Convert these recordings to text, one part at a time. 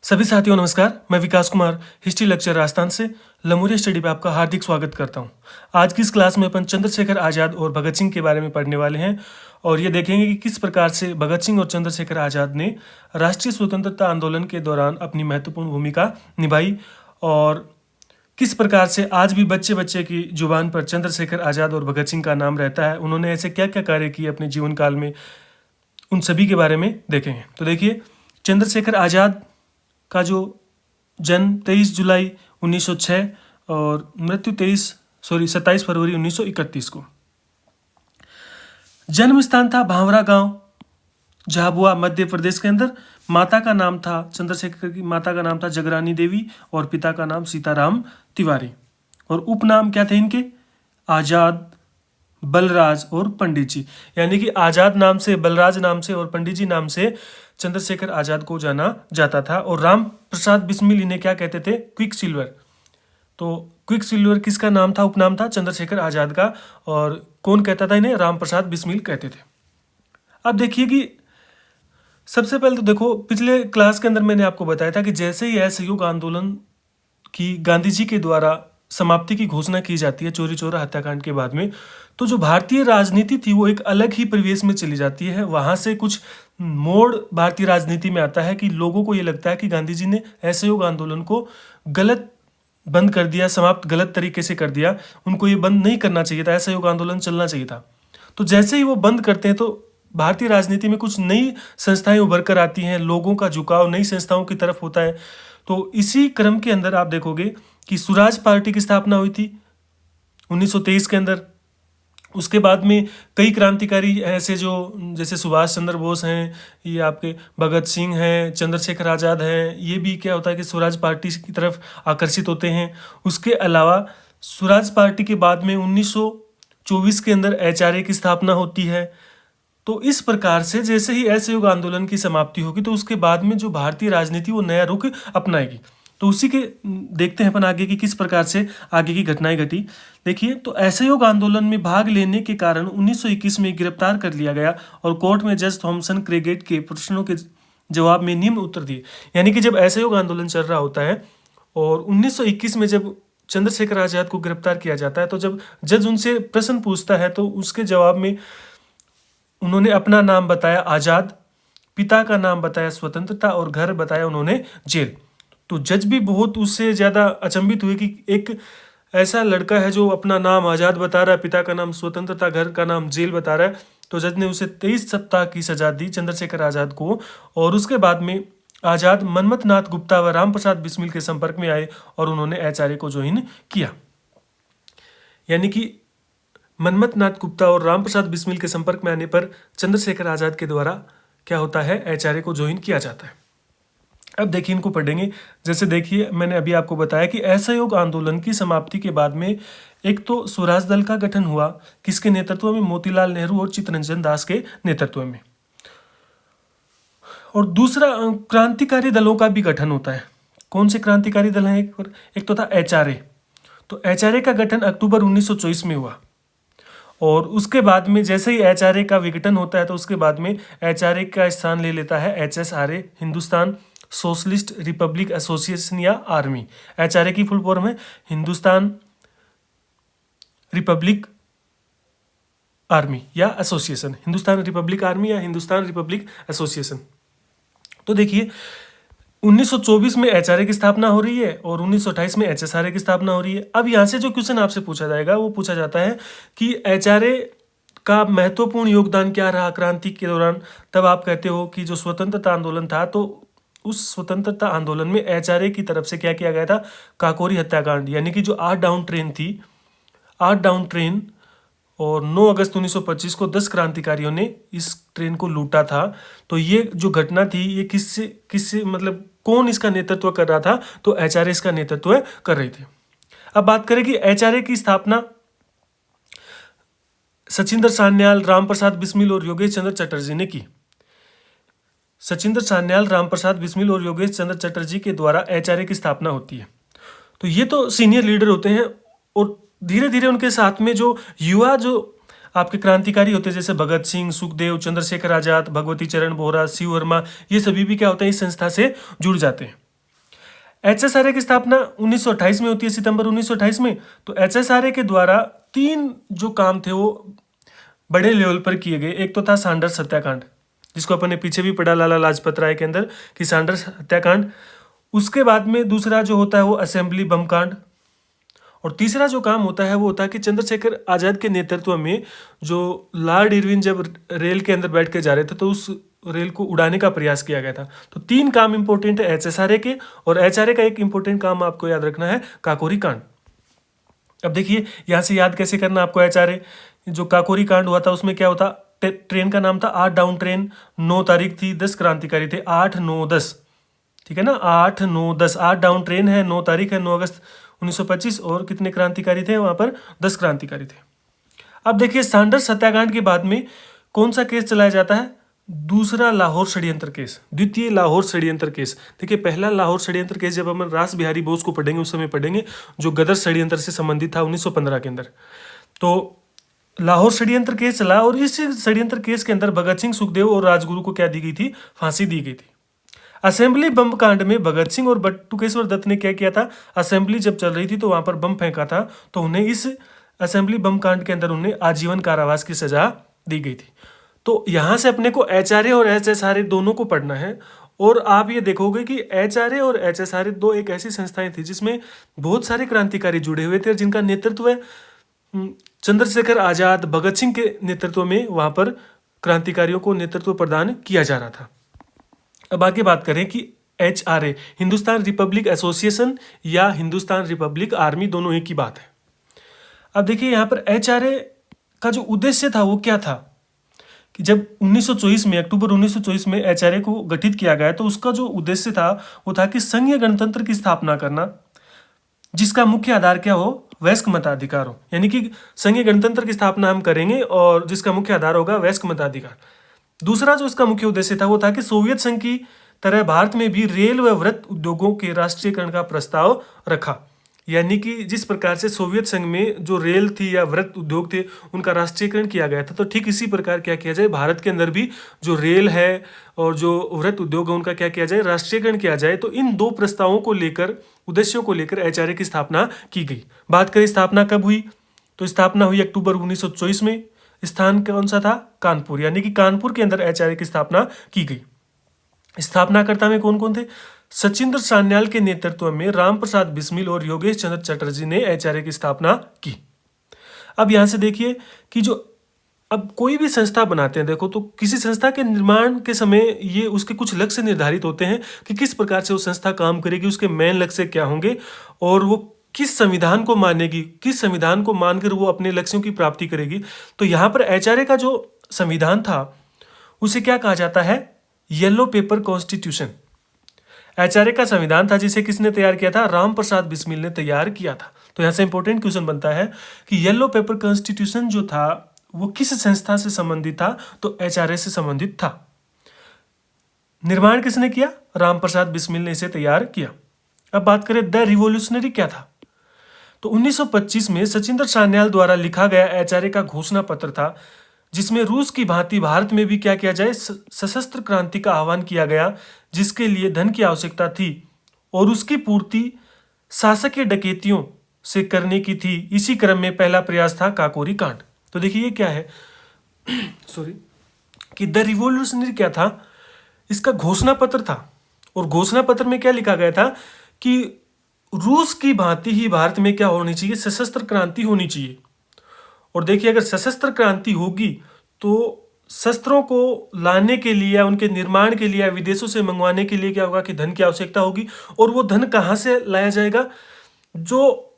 सभी साथियों नमस्कार। मैं विकास कुमार हिस्ट्री लेक्चर राजस्थान से लमूरिया स्टडी पे आपका हार्दिक स्वागत करता हूं। आज की इस क्लास में अपन चंद्रशेखर आज़ाद और भगत सिंह के बारे में पढ़ने वाले हैं और ये देखेंगे कि किस प्रकार से भगत सिंह और चंद्रशेखर आज़ाद ने राष्ट्रीय स्वतंत्रता आंदोलन के दौरान अपनी महत्वपूर्ण भूमिका निभाई और किस प्रकार से आज भी बच्चे बच्चे की जुबान पर चंद्रशेखर आज़ाद और भगत सिंह का नाम रहता है। उन्होंने ऐसे क्या क्या कार्य किए अपने जीवन काल में, उन सभी के बारे में देखेंगे। तो देखिए, चंद्रशेखर आज़ाद का जो जन्म 23 जुलाई 1906 और मृत्यु 27 फरवरी 1931 को। जन्म स्थान था भांवरा गांव, झाबुआ, मध्य प्रदेश के अंदर। माता का नाम था, चंद्रशेखर की माता का नाम था जगरानी देवी और पिता का नाम सीताराम तिवारी। और उपनाम क्या थे इनके? आजाद, बलराज और पंडित जी। यानी कि आजाद नाम से, बलराज नाम से और पंडित जी नाम से चंद्रशेखर आजाद को जाना जाता था। और राम प्रसाद बिस्मिल इन्हें क्या कहते थे? Quick silver. तो क्विक सिल्वर किसका नाम था, उपनाम था चंद्रशेखर आजाद का। और कौन कहता था इन्हें? राम प्रसाद बिस्मिल कहते थे। अब देखिए कि सबसे पहले तो देखो, पिछले क्लास के अंदर मैंने आपको बताया था कि जैसे ही असहयोग आंदोलन की गांधी जी के द्वारा समाप्ति की घोषणा की जाती है चौरी चौरा हत्याकांड के बाद में, तो जो भारतीय राजनीति थी वो एक अलग ही परिवेश में चली जाती है। वहाँ से कुछ मोड़ भारतीय राजनीति में आता है कि लोगों को ये लगता है कि गांधी जी ने असहयोग आंदोलन को गलत बंद कर दिया, समाप्त गलत तरीके से कर दिया। उनको ये बंद नहीं करना चाहिए था, असहयोग आंदोलन चलना चाहिए था। तो जैसे ही वो बंद करते हैं तो भारतीय राजनीति में कुछ नई संस्थाएं उभर कर आती हैं, लोगों का झुकाव नई संस्थाओं की तरफ होता है। तो इसी क्रम के अंदर आप देखोगे कि स्वराज पार्टी की स्थापना हुई थी 1923 के अंदर। उसके बाद में कई क्रांतिकारी ऐसे जो जैसे सुभाष चंद्र बोस हैं, ये आपके भगत सिंह हैं, चंद्रशेखर आज़ाद हैं, ये भी क्या होता है कि स्वराज पार्टी की तरफ आकर्षित होते हैं। उसके अलावा स्वराज पार्टी के बाद में 1924 के अंदर एचआरए की स्थापना होती है। तो इस प्रकार से जैसे ही असहयोग आंदोलन की समाप्ति होगी तो उसके बाद में जो भारतीय राजनीति वो नया रुख अपनाएगी। तो उसी के देखते हैं अपन आगे की किस प्रकार से आगे की घटनाएं घटी। देखिए, तो असहयोग आंदोलन में भाग लेने के कारण 1921 में गिरफ्तार कर लिया गया और कोर्ट में जज थॉमसन क्रेगेट के प्रश्नों के जवाब में निम्न उत्तर दिए। यानी कि जब असहयोग आंदोलन चल रहा होता है और 1921 में जब चंद्रशेखर आजाद को गिरफ्तार किया जाता है, तो जब जज उनसे प्रश्न पूछता है तो उसके जवाब में उन्होंने अपना नाम बताया आज़ाद, पिता का नाम बताया स्वतंत्रता और घर बताया उन्होंने जेल। तो जज भी बहुत उससे ज़्यादा अचंभित हुए कि एक ऐसा लड़का है जो अपना नाम आज़ाद बता रहा है, पिता का नाम स्वतंत्रता, घर का नाम जेल बता रहा है। तो जज ने उसे 23 सप्ताह की सजा दी चंद्रशेखर आज़ाद को। और उसके बाद में आज़ाद मनमथ नाथ गुप्ता व राम प्रसाद बिस्मिल के संपर्क में आए और उन्होंने एचआरए को ज्वाइन किया। यानी कि मनमथ नाथ गुप्ता और राम प्रसाद बिस्मिल के संपर्क में आने पर चंद्रशेखर आज़ाद के द्वारा क्या होता है, एचआरए को ज्वाइन किया जाता है। अब देखिए, इनको पढ़ेंगे। जैसे देखिए, मैंने अभी आपको बताया कि असहयोग आंदोलन की समाप्ति के बाद में एक तो स्वराज दल का गठन हुआ, किसके नेतृत्व में? मोतीलाल नेहरू और चित्तरंजन दास के नेतृत्व में। और दूसरा क्रांतिकारी दलों का भी गठन होता है। कौन से क्रांतिकारी दल हैं? एक तो था एचआरए। तो एचआरए का गठन अक्टूबर 1924 में हुआ। और उसके बाद में जैसे ही एचआरए का विघटन होता है तो उसके बाद में एचआरए का स्थान ले लेता है HSRA, Hindustan socialist Republic association या आर्मी। एचआरए की फुल फॉर्म है हिंदुस्तान रिपब्लिक आर्मी या एसोसिएशन, हिंदुस्तान रिपब्लिक आर्मी या हिंदुस्तान रिपब्लिक एसोसिएशन। तो देखिए, 1924 में एचआरए की स्थापना हो रही है और 1928 में एचएसआरए की स्थापना हो रही है। अब यहाँ से जो क्वेश्चन आपसे पूछा जाएगा वो पूछा जाता है कि एचआरए का महत्वपूर्ण योगदान क्या रहा क्रांति के दौरान। तब आप कहते हो कि जो स्वतंत्रता आंदोलन था, तो उस स्वतंत्रता आंदोलन में एचआरए की तरफ से क्या किया गया था? काकोरी हत्याकांड। यानी कि जो 8 डाउन ट्रेन थी, 8 डाउन ट्रेन, और 9 अगस्त 1925 को 10 क्रांतिकारियों ने इस ट्रेन को लूटा था। तो ये जो घटना थी ये किससे मतलब कौन इसका नेतृत्व कर रहा था? तो एचआरए इसका नेतृत्व कर रही थी। अब बात करें कि एचआरए की स्थापना सचिंद्र सान्याल, राम प्रसाद बिस्मिल और योगेश चंद्र चटर्जी ने की। सचिंद्र सान्याल, राम प्रसाद बिस्मिल और योगेश चंद्र चटर्जी के द्वारा एचआरए की स्थापना होती है। तो ये तो सीनियर लीडर होते हैं और धीरे धीरे उनके साथ में जो युवा जो आपके क्रांतिकारी होते हैं जैसे भगत सिंह, सुखदेव, चंद्रशेखर आजाद, भगवती चरण बोहरा, शिव वर्मा, ये सभी भी क्या होते हैं इस संस्था से जुड़ जाते हैं। एचएसआरए की स्थापना 1928 में होती है, सितंबर 1928 में। तो एचएसआरए के द्वारा 3 जो काम थे वो बड़े लेवल पर किए गए। एक तो था सैंडर्स हत्याकांड, जिसको अपन ने पीछे भी पढ़ा लाला लाजपत राय के अंदर कि सैंडर्स हत्याकांड। उसके बाद में दूसरा जो होता है वो असेंबली बम कांड। और तीसरा जो काम होता है वो होता है कि चंद्रशेखर आजाद के नेतृत्व में जो लॉर्ड इरविन जब रेल के अंदर बैठ के जा रहे थे तो उस रेल को उड़ाने का प्रयास किया गया था। तो 3 काम इंपॉर्टेंट है एचएसआरए के। और एचआरए का एक इंपॉर्टेंट काम आपको याद रखना है, काकोरी कांड। अब देखिए यहाँ से याद कैसे करना आपको एचआरए। जो काकोरी कांड हुआ था उसमें क्या होता, ट्रेन का नाम था 8 डाउन ट्रेन, 9 तारीख थी, 10 क्रांतिकारी थे, 8, 9, 10, ठीक है ना, 8, 9, 10, 8 डाउन ट्रेन है, 9 तारीख है 9 अगस्त 1925, और कितने क्रांतिकारी थे वहां पर, 10 क्रांतिकारी थे। अब देखिए सैंडर्स हत्याकांड के बाद में कौन सा केस चलाया जाता है, दूसरा लाहौर षड्यंत्र केस, द्वितीय लाहौर षड्यंत्र केस। देखिए पहला लाहौर षड्यंत्र केस जब हम रास बिहारी बोस को पढ़ेंगे उस समय पढ़ेंगे, जो गदर षड्यंत्र से संबंधित था 1915 के अंदर। तो लाहौर षड्यंत्र केस चला और इस षड्यंत्र केस के अंदर भगत सिंह, सुखदेव और राजगुरु को क्या दी गई थी, फांसी दी गई थी। असेंबली बम कांड में भगत सिंह और बटुकेश्वर दत्त ने क्या किया था, असेंबली जब चल रही थी तो वहां पर बम फेंका था, तो उन्हें इस असेंबली बम कांड के अंदर उन्हें आजीवन कारावास की सजा दी गई थी। तो यहां से अपने को एचआरए और एचएसआरए दोनों को पढ़ना है। और आप ये देखोगे कि एचआरए और एचएसआरए दो एक ऐसी संस्थाएं थी जिसमें बहुत सारे क्रांतिकारी जुड़े हुए थे और जिनका नेतृत्व चंद्रशेखर आजाद, भगत सिंह के नेतृत्व में वहां पर क्रांतिकारियों को नेतृत्व प्रदान किया जा रहा था। अब आगे बात करें कि एचआरए, हिंदुस्तान रिपब्लिक एसोसिएशन या हिंदुस्तान रिपब्लिक आर्मी, दोनों एक ही बात है। अब देखिए यहाँ पर एचआरए का जो उद्देश्य था वो क्या था, कि जब 1924 में, अक्टूबर 1924 में एचआरए को गठित किया गया तो उसका जो उद्देश्य था वो था कि संघीय गणतंत्र की स्थापना करना, जिसका मुख्य आधार क्या हो, वयस्क मताधिकार हो। यानी कि संघीय गणतंत्र की स्थापना हम करेंगे और जिसका मुख्य आधार होगा वयस्क मताधिकार। दूसरा जो इसका मुख्य उद्देश्य था वो था कि सोवियत संघ की तरह भारत में भी रेल व वृत्त उद्योगों के राष्ट्रीयकरण का प्रस्ताव रखा। यानी कि जिस प्रकार से सोवियत संघ में जो रेल थी या वृत्त उद्योग थे उनका राष्ट्रीयकरण किया गया था, तो ठीक इसी प्रकार क्या किया जाए, भारत के अंदर भी जो रेल है और जो वृत्त उद्योग है उनका क्या किया जाए, राष्ट्रीयकरण किया जाए। तो इन 2 प्रस्तावों को लेकर, उद्देश्यों को लेकर एचआरए की स्थापना की गई। बात करें स्थापना कब हुई, तो स्थापना हुई अक्टूबर 1924 में। स्थान कौन सा था, कानपुर, यानी कि कानपुर के अंदर एचआरए की स्थापना की गई। स्थापनाकर्ता में कौन कौन थे, सचिंद्र सान्याल के नेतृत्व में राम प्रसाद बिस्मिल और योगेश चंद्र चटर्जी ने एचआरए की स्थापना की। अब यहां से देखिए कि जो अब कोई भी संस्था बनाते हैं, देखो तो किसी संस्था के निर्माण के समय ये उसके कुछ लक्ष्य निर्धारित होते हैं कि किस प्रकार से वो संस्था काम करेगी, उसके मेन लक्ष्य क्या होंगे और वो किस संविधान को मानेगी, किस संविधान को मानकर वो अपने लक्ष्यों की प्राप्ति करेगी। तो यहाँ पर एचआरए का जो संविधान था उसे क्या कहा जाता है, येलो पेपर कॉन्स्टिट्यूशन। एचआरए का संविधान था जिसे किसने तैयार किया था, राम प्रसाद बिस्मिल ने तैयार किया था। तो यहाँ से इंपॉर्टेंट क्वेश्चन बनता है कि येलो पेपर कॉन्स्टिट्यूशन जो था वो किस संस्था से संबंधित था, तो एचआरए से संबंधित था। निर्माण किसने किया, राम प्रसाद बिस्मिल ने इसे तैयार किया। अब बात करें द रिवोल्यूशनरी क्या था, तो 1925 में सचिंद्र सान्याल द्वारा लिखा गया एचआरए का घोषणा पत्र था, जिसमें रूस की भांति भारत में भी क्या किया जाए, सशस्त्र क्रांति का आह्वान किया गया, जिसके लिए धन की आवश्यकता थी और उसकी पूर्ति शासकीय डकैतियों से करने की थी। इसी क्रम में पहला प्रयास था काकोरी कांड। तो देखिए ये क्या है सॉरी, कि द रिवोल्यूशनरी क्या था, इसका घोषणा पत्र था। और घोषणा पत्र में क्या लिखा गया था कि रूस की भांति ही भारत में क्या होनी चाहिए, सशस्त्र क्रांति होनी चाहिए। और देखिए अगर सशस्त्र क्रांति होगी तो शस्त्रों को लाने के लिए या उनके निर्माण के लिए या विदेशों से मंगवाने के लिए क्या होगा कि धन की आवश्यकता होगी। और वो धन कहाँ से लाया जाएगा, जो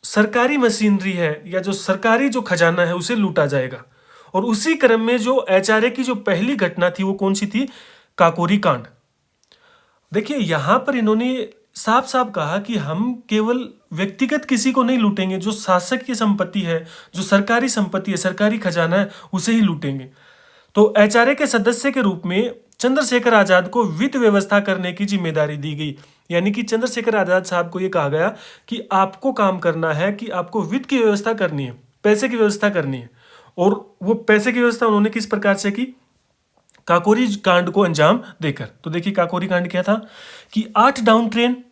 सरकारी मशीनरी है या जो सरकारी जो खजाना है उसे लूटा जाएगा। और उसी क्रम में जो एचआरए की जो पहली घटना थी वो कौन सी थी, काकोरी कांड। देखिए यहां पर इन्होंने साफ साफ कहा कि हम केवल व्यक्तिगत किसी को नहीं लूटेंगे, जो शासक की संपत्ति है, जो सरकारी संपत्ति है, सरकारी खजाना है, उसे ही लूटेंगे। तो एचआरए के सदस्य के रूप में चंद्रशेखर आजाद को वित्त व्यवस्था करने की जिम्मेदारी दी गई। यानी कि चंद्रशेखर आजाद साहब को यह कहा गया कि आपको काम करना है, कि आपको वित्त की व्यवस्था करनी है, पैसे की व्यवस्था करनी है। और वो पैसे की व्यवस्था उन्होंने किस प्रकार से की, काकोरी कांड को अंजाम देकर। तो देखिए काकोरी कांड क्या था कि 8 डाउन ट्रेन,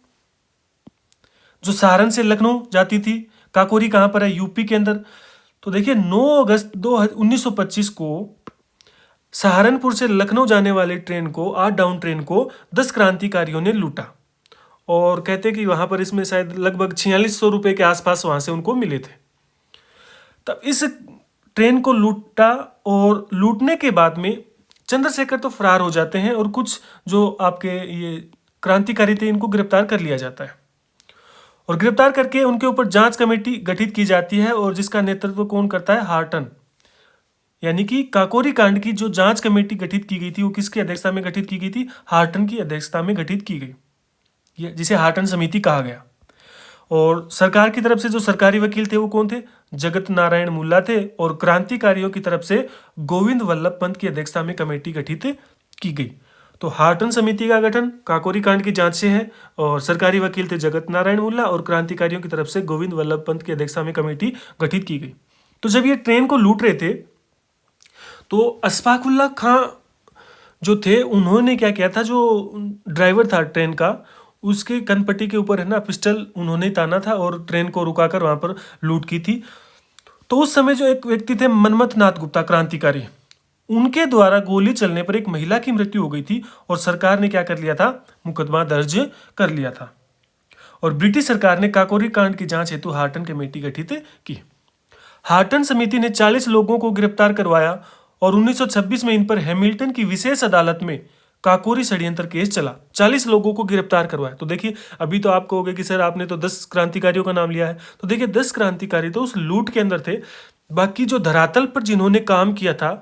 जो सहारन से लखनऊ जाती थी। काकोरी कहाँ पर है? यूपी के अंदर। तो देखिए 9 अगस्त 1925 को सहारनपुर से लखनऊ जाने वाली ट्रेन को, 8 डाउन ट्रेन को 10 क्रांतिकारियों ने लूटा और कहते कि वहाँ पर इसमें शायद लगभग 4600 रुपये के आसपास वहाँ से उनको मिले थे। तब इस ट्रेन को लूटा और लूटने के बाद में चंद्रशेखर तो फरार हो जाते हैं और कुछ जो आपके ये क्रांतिकारी थे इनको गिरफ्तार कर लिया जाता है और गिरफ्तार करके उनके ऊपर जांच कमेटी गठित की जाती है और जिसका नेतृत्व कौन करता है? हार्टन। यानी कि काकोरी कांड की जो जांच कमेटी गठित की गई थी वो किसकी अध्यक्षता में गठित की गई थी? हार्टन की अध्यक्षता में गठित की गई, जिसे हार्टन समिति कहा गया। और सरकार की तरफ से जो सरकारी वकील थे वो कौन थे? जगत नारायण मुल्ला थे। और क्रांतिकारियों की तरफ से गोविंद वल्लभ पंत की अध्यक्षता में कमेटी गठित की गई। तो हार्टन समिति का गठन काकोरी कांड की जांच से है और सरकारी वकील थे जगत नारायण मुल्ला और क्रांतिकारियों की तरफ से गोविंद वल्लभ पंत की अध्यक्षता में कमेटी गठित की गई। तो जब ये ट्रेन को लूट रहे थे तो अशफाकुल्ला खां जो थे उन्होंने क्या किया था, जो ड्राइवर था ट्रेन का उसके कनपट्टी के ऊपर है ना पिस्टल उन्होंने ताना था और ट्रेन को रुकाकर वहां पर लूट की थी। तो उस समय जो एक व्यक्ति थे मनमथ नाथ गुप्ता क्रांतिकारी, उनके द्वारा गोली चलने पर एक महिला की मृत्यु हो गई थी और सरकार ने क्या कर लिया था? मुकदमा दर्ज कर लिया था और ब्रिटिश सरकार ने काकोरी कांड की जांच हेतु हार्टन कमेटी गठित की। हार्टन समिति ने 40 लोगों को गिरफ्तार करवाया और 1926 में इन पर हैमिल्टन की विशेष अदालत में काकोरी षड्यंत्र केस चला। 40 लोगों को गिरफ्तार करवाया। तो देखिए अभी तो आप कहोगे कि सर आपने तो 10 क्रांतिकारियों का नाम लिया है, तो देखिए 10 क्रांतिकारी तो उस लूट के अंदर थे, बाकी जो धरातल पर जिन्होंने काम किया था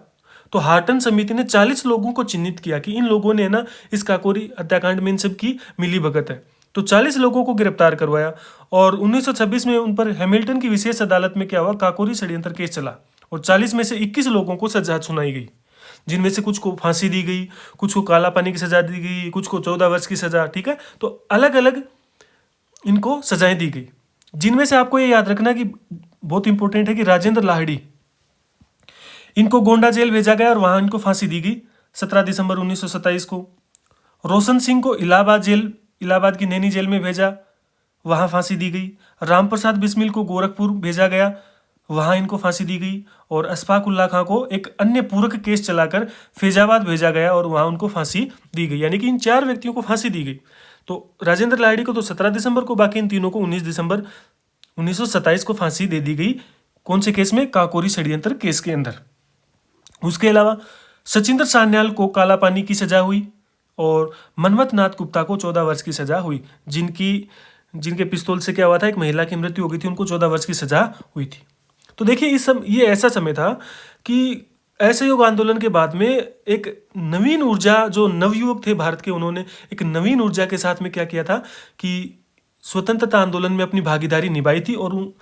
तो हार्टन समिति ने 40 लोगों को चिन्हित किया कि इन लोगों ने ना इस काकोरी हत्याकांड में इन सब की मिली भगत है। तो 40 लोगों को गिरफ्तार करवाया और 1926 में उन पर हैमिल्टन की विशेष अदालत में क्या हुआ? काकोरी षड्यंत्र केस चला और 40 में से 21 लोगों को सजा सुनाई गई, जिनमें से कुछ को फांसी दी गई, कुछ को काला पानी की सजा दी गई, कुछ को 14 वर्ष की सजा। ठीक है, तो अलग अलग इनको सजाएं दी गई, जिनमें से आपको ये याद रखना कि बहुत इंपॉर्टेंट है कि राजेंद्र लाहिड़ी, इनको गोंडा जेल भेजा गया और वहां इनको फांसी दी गई 17 दिसंबर 1927 को। रोशन सिंह को इलाहाबाद जेल, इलाहाबाद की नैनी जेल में भेजा, वहां फांसी दी गई। राम प्रसाद बिस्मिल को गोरखपुर भेजा गया, वहां इनको फांसी दी गई। और अशफाकुल्ला खां को एक अन्य पूरक केस चलाकर फैजाबाद भेजा गया और वहां उनको फांसी दी गई। यानी कि इन 4 व्यक्तियों को फांसी दी गई। तो राजेंद्र लाहिड़ी को तो 17 दिसंबर को, बाकी इन तीनों को 19 दिसंबर 1927 को फांसी दे दी गई। कौन से केस में? काकोरी षड्यंत्र केस के अंदर। उसके अलावा सचिंद्र सान्याल को काला पानी की सजा हुई और मनमथ नाथ गुप्ता को 14 वर्ष की सजा हुई, जिनके पिस्तौल से क्या हुआ था? एक महिला की मृत्यु हो गई थी, उनको 14 वर्ष की सजा हुई थी। तो देखिए ये ऐसा समय था कि असहयोग आंदोलन के बाद में एक नवीन ऊर्जा, जो नवयुवक थे भारत के, उन्होंने एक नवीन ऊर्जा के साथ में क्या किया था कि स्वतंत्रता आंदोलन में अपनी भागीदारी निभाई थी। और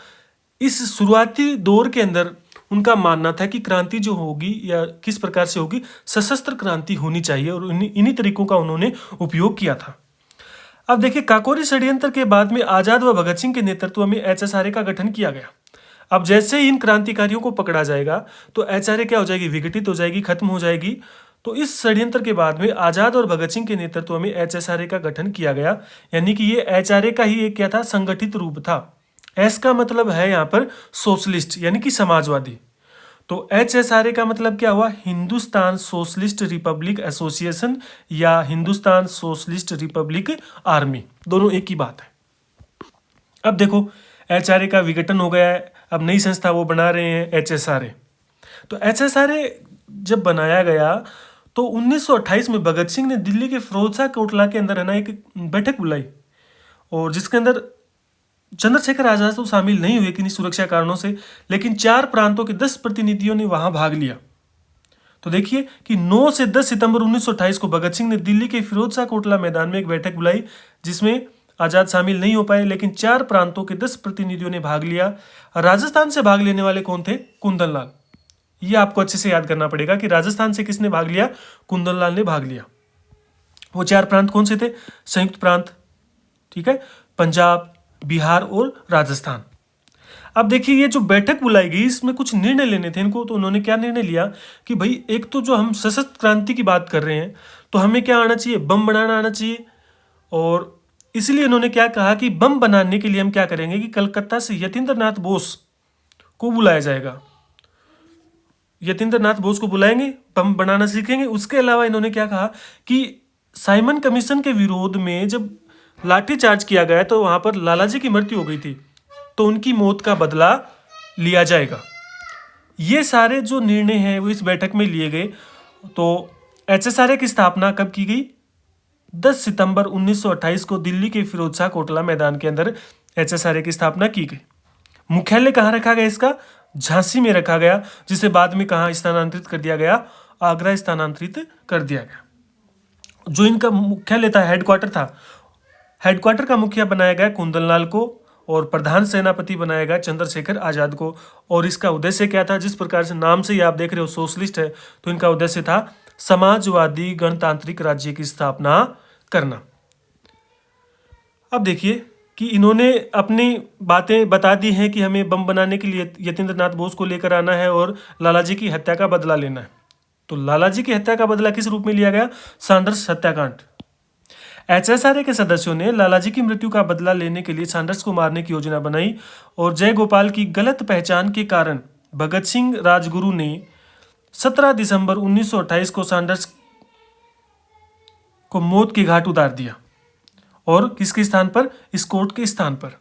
इस शुरुआती दौर के अंदर उनका मानना था कि क्रांति जो होगी या किस प्रकार से होगी, सशस्त्र क्रांति होनी चाहिए और इन्हीं तरीकों का उन्होंने उपयोग किया था। अब देखिए काकोरी षड्यंत्र के बाद में आजाद व भगत सिंह के नेतृत्व में HSRA का गठन किया गया। अब जैसे ही इन क्रांतिकारियों को पकड़ा जाएगा तो HSRA क्या हो जाएगी? विघटित हो जाएगी, खत्म हो जाएगी। तो इस षड्यंत्र के बाद में आजाद और भगत सिंह के नेतृत्व में HSRA का गठन किया गया। यानी कि ये HSRA का ही एक क्या था? संगठित रूप था। एस का मतलब है यहाँ पर सोशलिस्ट यानी कि समाजवादी। तो HSRA का मतलब क्या हुआ? हिंदुस्तान सोशलिस्ट रिपब्लिक एसोसिएशन या हिंदुस्तान सोशलिस्ट रिपब्लिक आर्मी, दोनों एक ही बात है। अब देखो HSRA का विघटन हो गया है, अब नई संस्था वो बना रहे हैं HSRA। तो HSRA जब बनाया गया तो 1928 में भगत सिंह ने दिल्ली के फिरोजशाह कोटला के अंदर है ना एक बैठक बुलाई और जिसके अंदर चंद्रशेखर आजाद तो शामिल नहीं हुए किन्हीं सुरक्षा कारणों से, लेकिन 4 प्रांतों के 10 प्रतिनिधियों ने वहां भाग लिया। तो देखिए कि 9 से 10 सितंबर 1928 को भगत सिंह ने दिल्ली के फिरोजशाह कोटला मैदान में एक बैठक बुलाई जिसमें आजाद शामिल नहीं हो पाए, लेकिन 4 प्रांतों के 10 प्रतिनिधियों ने भाग लिया। राजस्थान से भाग लेने वाले कौन थे? कुंदन लाल। ये आपको अच्छे से याद करना पड़ेगा कि राजस्थान से किसने भाग लिया? कुंदन लाल ने भाग लिया। वो 4 प्रांत कौन से थे? संयुक्त प्रांत, ठीक है, पंजाब, बिहार और राजस्थान। अब देखिए ये जो बैठक बुलाई गई इसमें कुछ निर्णय लेने थे इनको। तो उन्होंने क्या निर्णय लिया कि भाई एक तो जो हम सशस्त्र क्रांति की बात कर रहे हैं तो हमें क्या आना चाहिए? बम बनाना आना चाहिए और इसलिए इन्होंने क्या कहा कि बम बनाने के लिए हम क्या करेंगे कि कलकत्ता से यतीन्द्रनाथ बोस को बुलाया जाएगा। यतीन्द्रनाथ बोस को बुलाएंगे, बम बनाना सीखेंगे। उसके अलावा इन्होंने क्या कहा कि साइमन कमीशन के विरोध में जब लाठीचार्ज किया गया तो वहां पर लालाजी की मृत्यु हो गई थी, तो उनकी मौत का बदला लिया जाएगा। ये सारे जो निर्णय हैं वो इस बैठक में लिए गए। तो एचएसआरए की स्थापना कब की गई? 10 सितंबर 1928 को दिल्ली के फिरोज शाह कोटला मैदान के अंदर एचएसआरए की स्थापना की गई। मुख्यालय कहाँ रखा गया इसका? झांसी में रखा गया, जिसे बाद में कहाँ स्थानांतरित कर दिया गया? आगरा स्थानांतरित कर दिया गया। जो इनका मुख्यालय था, हेडक्वार्टर था, हेडक्वार्टर का मुखिया बनाया गया कुंदनलाल को और प्रधान सेनापति बनाया गया चंद्रशेखर आजाद को। और इसका उद्देश्य क्या था? जिस प्रकार से नाम से ही आप देख रहे हो सोशलिस्ट है, तो इनका उद्देश्य था समाजवादी गणतांत्रिक राज्य की स्थापना करना। अब देखिए कि इन्होंने अपनी बातें बता दी हैं कि हमें बम बनाने के लिए यतीन्द्रनाथ बोस को लेकर आना है और लालाजी की हत्या का बदला लेना है। तो लालाजी की हत्या का बदला किस रूप में लिया गया? सैंडर्स हत्याकांड। एचएसआरए के सदस्यों ने लालाजी की मृत्यु का बदला लेने के लिए सैंडर्स को मारने की योजना बनाई और जयगोपाल की गलत पहचान के कारण भगत सिंह राजगुरु ने 17 दिसंबर 1928 को सैंडर्स को मौत के घाट उतार दिया। और किसके स्थान पर? स्कॉट के स्थान पर।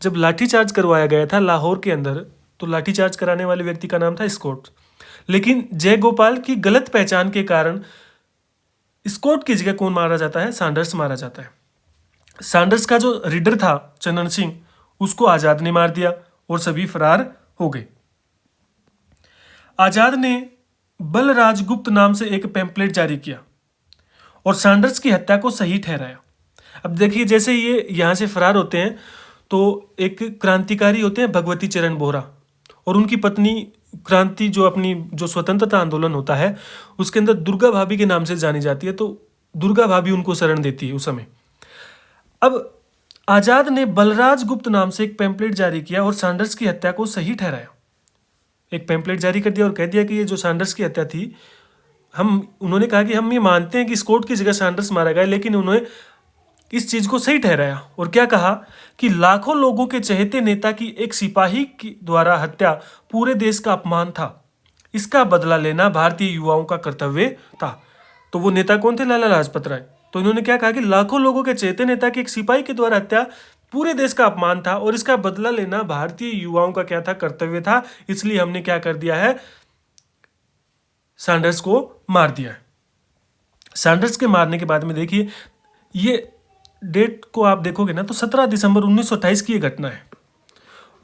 जब लाठीचार्ज करवाया गया था लाहौर के अंदर, तो लाठीचार्ज कराने वाले व्यक्ति का नाम था स्कॉट। लेकिन जयगोपाल की गलत पहचान के कारण स्कॉट की जगह कौन मारा जाता है? सैंडर्स मारा जाता है। सैंडर्स का जो रीडर था चंदन सिंह, उसको आजाद ने मार दिया और सभी फरार हो गए। आजाद ने बलराजगुप्त नाम से एक पैम्पलेट जारी किया और सैंडर्स की हत्या को सही ठहराया। अब देखिए, जैसे ये यहाँ से फरार होते हैं तो एक क्रांतिकारी होते हैं भगवती चरण बोहरा, और उनकी पत्नी क्रांति जो स्वतंत्रता आंदोलन होता है उसके अंदर दुर्गा भाभी के नाम से जानी जाती है, तो दुर्गा भाभी उनको शरण देती है उस समय। अब आजाद ने बलराज गुप्त नाम से एक पैम्पलेट जारी किया और सैंडर्स की हत्या को सही ठहराया। एक पैम्पलेट जारी कर दिया और कह दिया कि ये जो सैंडर्स की हत्या थी, उन्होंने कहा कि हम ये मानते हैं कि स्कॉट की जगह सैंडर्स मारा गया, लेकिन उन्होंने इस चीज को सही ठहराया। और क्या कहा कि लाखों लोगों के चहेते नेता की एक सिपाही की द्वारा हत्या पूरे देश का अपमान था, इसका बदला लेना भारतीय युवाओं का कर्तव्य था। तो वो नेता कौन थे? लाला लाजपत राय। तो इन्होंने क्या कहा कि लाखों लोगों के चहेते नेता की एक सिपाही के द्वारा हत्या पूरे देश का अपमान था और इसका बदला लेना भारतीय युवाओं का क्या था? कर्तव्य था। इसलिए हमने क्या कर दिया है? सैंडर्स को मार दिया है। सैंडर्स के मारने के बाद में देखिए, ये डेट को आप देखोगे ना तो 17 दिसंबर 1928 की ये घटना है।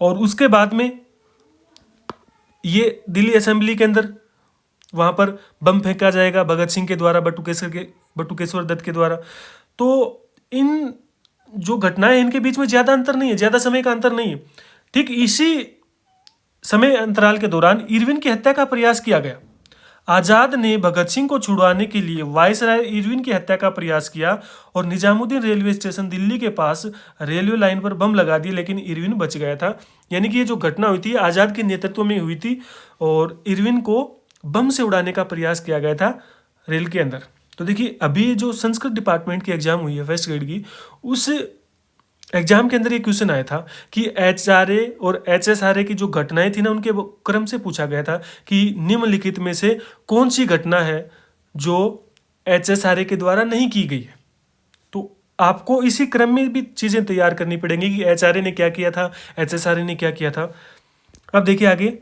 और उसके बाद में ये दिल्ली असेंबली के अंदर वहां पर बम फेंका जाएगा भगत सिंह के द्वारा, बटुकेश्वर दत्त के द्वारा। तो इन जो घटनाएं इनके बीच में ज्यादा अंतर नहीं है, ज्यादा समय का अंतर नहीं है। ठीक इसी समय अंतराल के दौरान इरविन की हत्या का प्रयास किया गया। आजाद ने भगत सिंह को छुड़वाने के लिए वायसराय इरविन की हत्या का प्रयास किया और निजामुद्दीन रेलवे स्टेशन दिल्ली के पास रेलवे लाइन पर बम लगा दिए, लेकिन इरविन बच गया था। यानी कि ये जो घटना हुई थी आजाद के नेतृत्व में हुई थी और इरविन को बम से उड़ाने का प्रयास किया गया था रेल के अंदर। तो देखिए, अभी जो संस्कृत डिपार्टमेंट की एग्जाम हुई है फर्स्ट ग्रेड की, उस एग्जाम के अंदर ये क्वेश्चन आया था कि एचआरए और एचएसआरए की जो घटनाएं थी ना, उनके क्रम से पूछा गया था कि निम्नलिखित में से कौन सी घटना है जो एचएसआरए के द्वारा नहीं की गई है। तो आपको इसी क्रम में भी चीजें तैयार करनी पड़ेंगी कि एचआरए ने क्या किया था, एचएसआरए ने क्या किया था। अब देखिए आगे,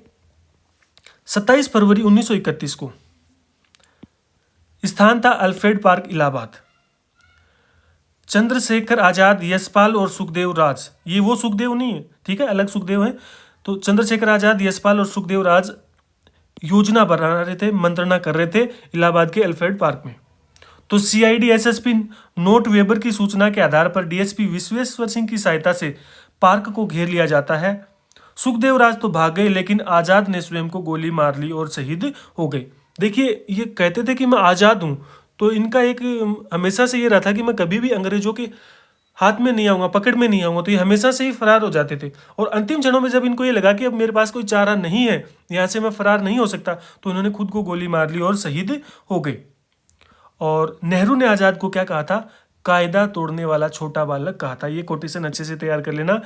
27 फरवरी 1931 को स्थान था अल्फ्रेड पार्क, इलाहाबाद। चंद्रशेखर आजाद, यशपाल और सुखदेव राज, ये वो सुखदेव नहीं है, ठीक है, अलग सुखदेव है। तो चंद्रशेखर आजाद, यशपाल और सुखदेव राज योजना बना रहे थे, मंत्रणा कर रहे थे इलाहाबाद के अल्फ्रेड पार्क में। तो सीआईडी एसएसपी नोट वेबर की सूचना के आधार पर डीएसपी विश्वेश्वर सिंह की सहायता से पार्क को घेर लिया जाता है। सुखदेव राज तो भाग गए, लेकिन आजाद ने स्वयं को गोली मार ली और शहीद हो गए। देखिए, ये कहते थे कि मैं आजाद हूं, तो इनका एक हमेशा से ये रहा था कि मैं कभी भी अंग्रेजों के हाथ में नहीं आऊंगा, पकड़ में नहीं आऊंगा। तो ये हमेशा से ही फरार हो जाते थे और अंतिम क्षणों में जब इनको ये लगा कि अब मेरे पास कोई चारा नहीं है, यहाँ से मैं फरार नहीं हो सकता, तो इन्होंने खुद को गोली मार ली और शहीद हो गए। और नेहरू ने आजाद को क्या कहा था? कायदा तोड़ने वाला छोटा बालक कहा था। ये कोटेशन अच्छे से तैयार कर लेना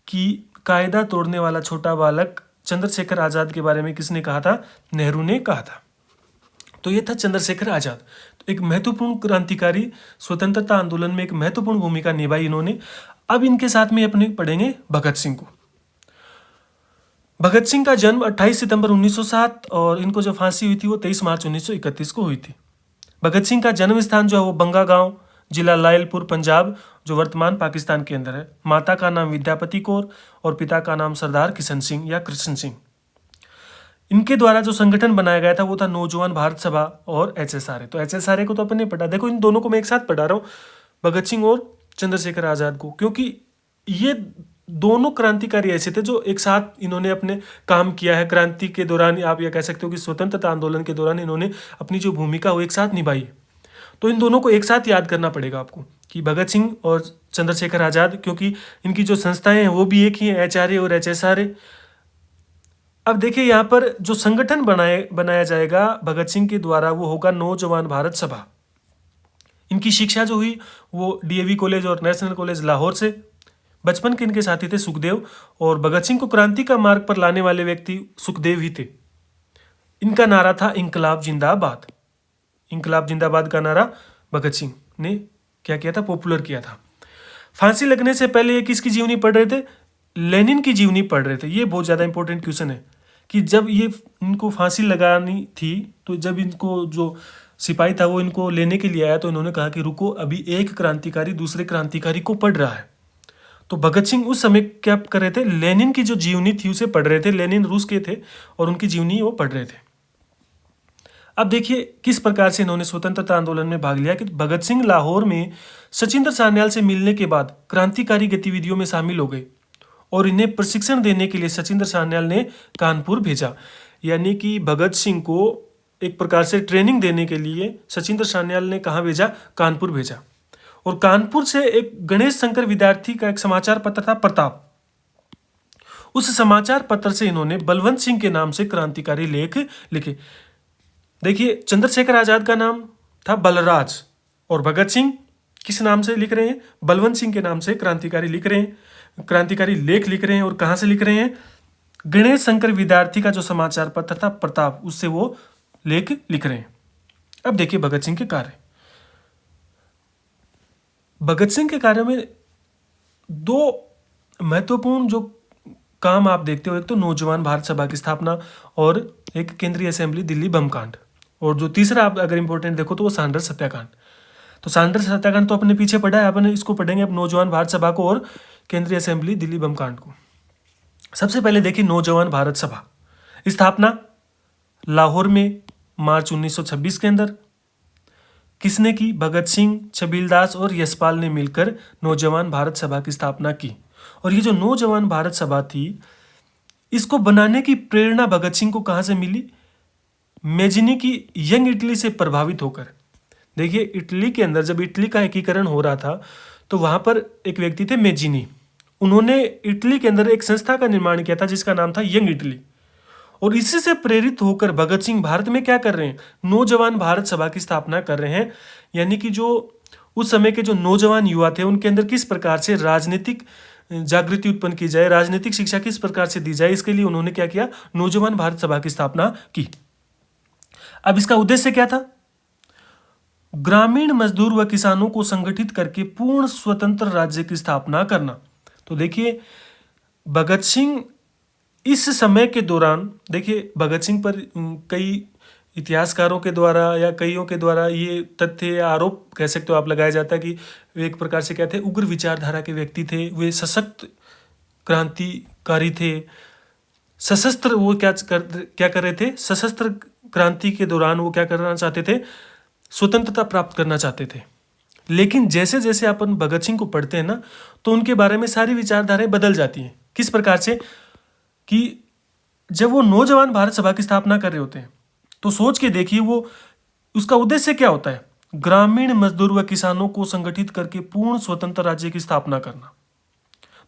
कि कायदा तोड़ने वाला छोटा बालक चंद्रशेखर आज़ाद के बारे में किसने कहा था? नेहरू ने कहा था। तो ये था चंद्रशेखर आज़ाद। तो एक महत्वपूर्ण क्रांतिकारी, स्वतंत्रता आंदोलन में एक महत्वपूर्ण भूमिका निभाई इन्होंने। अब इनके साथ में अपने पढ़ेंगे भगत सिंह को। भगत सिंह का जन्म 28 सितंबर 1907 और इनको जो फांसी हुई थी वो 23 मार्च 1931 को हुई थी। भगत सिंह का जन्म स्थान जो है वो बंगा गांव, जिला लायलपुर, पंजाब, जो वर्तमान पाकिस्तान के अंदर है। माता का नाम विद्यापति कौर और पिता का नाम सरदार किशन सिंह या कृष्ण सिंह। इनके द्वारा जो संगठन बनाया गया था वो था नौजवान भारत सभा और HSRA। तो HSRA को तो अपन ने पढ़ा, देखो इन दोनों को मैं एक साथ पढ़ा रहा हूँ, भगत सिंह और चंद्रशेखर आज़ाद को, क्योंकि ये दोनों क्रांतिकारी ऐसे थे जो एक साथ इन्होंने अपने काम किया है। क्रांति के दौरान आप ये कह सकते हो कि स्वतंत्रता आंदोलन के दौरान इन्होंने अपनी जो भूमिका वो एक साथ निभाई। तो इन दोनों को एक साथ याद करना पड़ेगा आपको कि भगत सिंह और चंद्रशेखर आज़ाद, क्योंकि इनकी जो संस्थाएं हैं वो भी एक ही है, HRA और HSRA। अब देखिए यहाँ पर जो संगठन बनाया जाएगा भगत सिंह के द्वारा वो होगा नौजवान भारत सभा। इनकी शिक्षा जो हुई वो DAV कॉलेज और नेशनल कॉलेज लाहौर से। बचपन के इनके साथी थे सुखदेव, और भगत सिंह को क्रांति का मार्ग पर लाने वाले व्यक्ति सुखदेव ही थे। इनका नारा था इंकलाब जिंदाबाद। इंकलाब जिंदाबाद का नारा भगत सिंह ने क्या किया था? पॉपुलर किया था। फांसी लगने से पहले ये किसकी जीवनी पढ़ रहे थे? लेनिन की जीवनी पढ़ रहे थे। ये बहुत ज़्यादा इंपॉर्टेंट क्वेश्चन है कि जब ये इनको फांसी लगानी थी तो जब इनको जो सिपाही था वो इनको लेने के लिए आया तो इन्होंने कहा कि रुको, अभी एक क्रांतिकारी दूसरे क्रांतिकारी को पढ़ रहा है। तो भगत सिंह उस समय क्या कर रहे थे? लेनिन की जो जीवनी थी उसे पढ़ रहे थे। लेनिन रूस के थे और उनकी जीवनी वो पढ़ रहे थे। अब देखिए किस प्रकार से इन्होंने स्वतंत्रता आंदोलन में भाग लिया कि भगत सिंह लाहौर में सचिंद्र सान्याल से मिलने के बाद क्रांतिकारी गतिविधियों में शामिल हो गए और इन्हें प्रशिक्षण देने के लिए सचिंद्र सान्याल ने कानपुर भेजा। यानी कि भगत सिंह को एक प्रकार से ट्रेनिंग देने के लिए सचिंद्र सान्याल ने कहाँ भेजा? कानपुर भेजा। और कानपुर से एक गणेश शंकर विद्यार्थी का एक समाचार पत्र था प्रताप। उस समाचार पत्र से इन्होंने बलवंत सिंह के नाम से क्रांतिकारी लेख लिखे। देखिए चंद्रशेखर आज़ाद का नाम था बलराज और भगत सिंह किस नाम से लिख रहे हैं? बलवंत सिंह के नाम से क्रांतिकारी लिख रहे हैं, क्रांतिकारी लेख लिख रहे हैं। और कहाँ से लिख रहे हैं? गणेश शंकर विद्यार्थी का जो समाचार पत्र था प्रताप, उससे वो लेख लिख रहे हैं। अब देखिए भगत सिंह के कार्य। भगत सिंह के कार्य में दो महत्वपूर्ण जो काम आप देखते हो, एक तो नौजवान भारत सभा की स्थापना और एक केंद्रीय असेंबली दिल्ली बम कांड, और जो तीसरा आप अगर इंपॉर्टेंट देखो तो वो सांडर सत्याकांड। तो सांडर सत्याकांड तो अपने पीछे पढ़ा है, अपन इसको पढ़ेंगे अब नौजवान भारत सभा को और केंद्रीय असेंबली दिल्ली बम कांड को। सबसे पहले देखिए नौजवान भारत सभा स्थापना लाहौर में मार्च 1926 के अंदर किसने की? भगत सिंह, छबीलदास और यशपाल ने मिलकर नौजवान भारत सभा की स्थापना की। और ये जो नौजवान भारत सभा थी इसको बनाने की प्रेरणा भगत सिंह को कहाँ से मिली? मेजिनी की यंग इटली से प्रभावित होकर। देखिए इटली के अंदर जब इटली का एकीकरण हो रहा था तो वहाँ पर एक व्यक्ति थे मेजिनी। उन्होंने इटली के अंदर एक संस्था का निर्माण किया था जिसका नाम था यंग इटली। और इसी से प्रेरित होकर भगत सिंह भारत में क्या कर रहे हैं? नौजवान भारत सभा की स्थापना कर रहे हैं। यानी कि जो उस समय के जो नौजवान युवा थे उनके अंदर किस प्रकार से राजनीतिक जागृति उत्पन्न की जाए, राजनीतिक शिक्षा किस प्रकार से दी जाए, इसके लिए उन्होंने क्या किया? नौजवान भारत सभा की स्थापना की। अब इसका उद्देश्य क्या था? ग्रामीण मजदूर व किसानों को संगठित करके पूर्ण स्वतंत्र राज्य की स्थापना करना। तो देखिए भगत सिंह इस समय के दौरान, देखिए भगत सिंह पर कई इतिहासकारों के द्वारा या कईयों के द्वारा ये तथ्य या आरोप कह सकते हो आप लगाया जाता है कि वे एक प्रकार से क्या थे? उग्र विचारधारा के व्यक्ति थे। वे सशक्त क्रांतिकारी थे। सशस्त्र वो क्या कर रहे थे? सशस्त्र क्रांति के दौरान वो क्या करना चाहते थे? स्वतंत्रता प्राप्त करना चाहते थे। लेकिन जैसे जैसे अपन भगत सिंह को पढ़ते हैं ना तो उनके बारे में सारी विचारधाराएं बदल जाती हैं। किस प्रकार से? कि जब वो नौजवान भारत सभा की स्थापना कर रहे होते हैं तो सोच के देखिए वो उसका उद्देश्य क्या होता है? ग्रामीण मजदूर व किसानों को संगठित करके पूर्ण स्वतंत्र राज्य की स्थापना करना।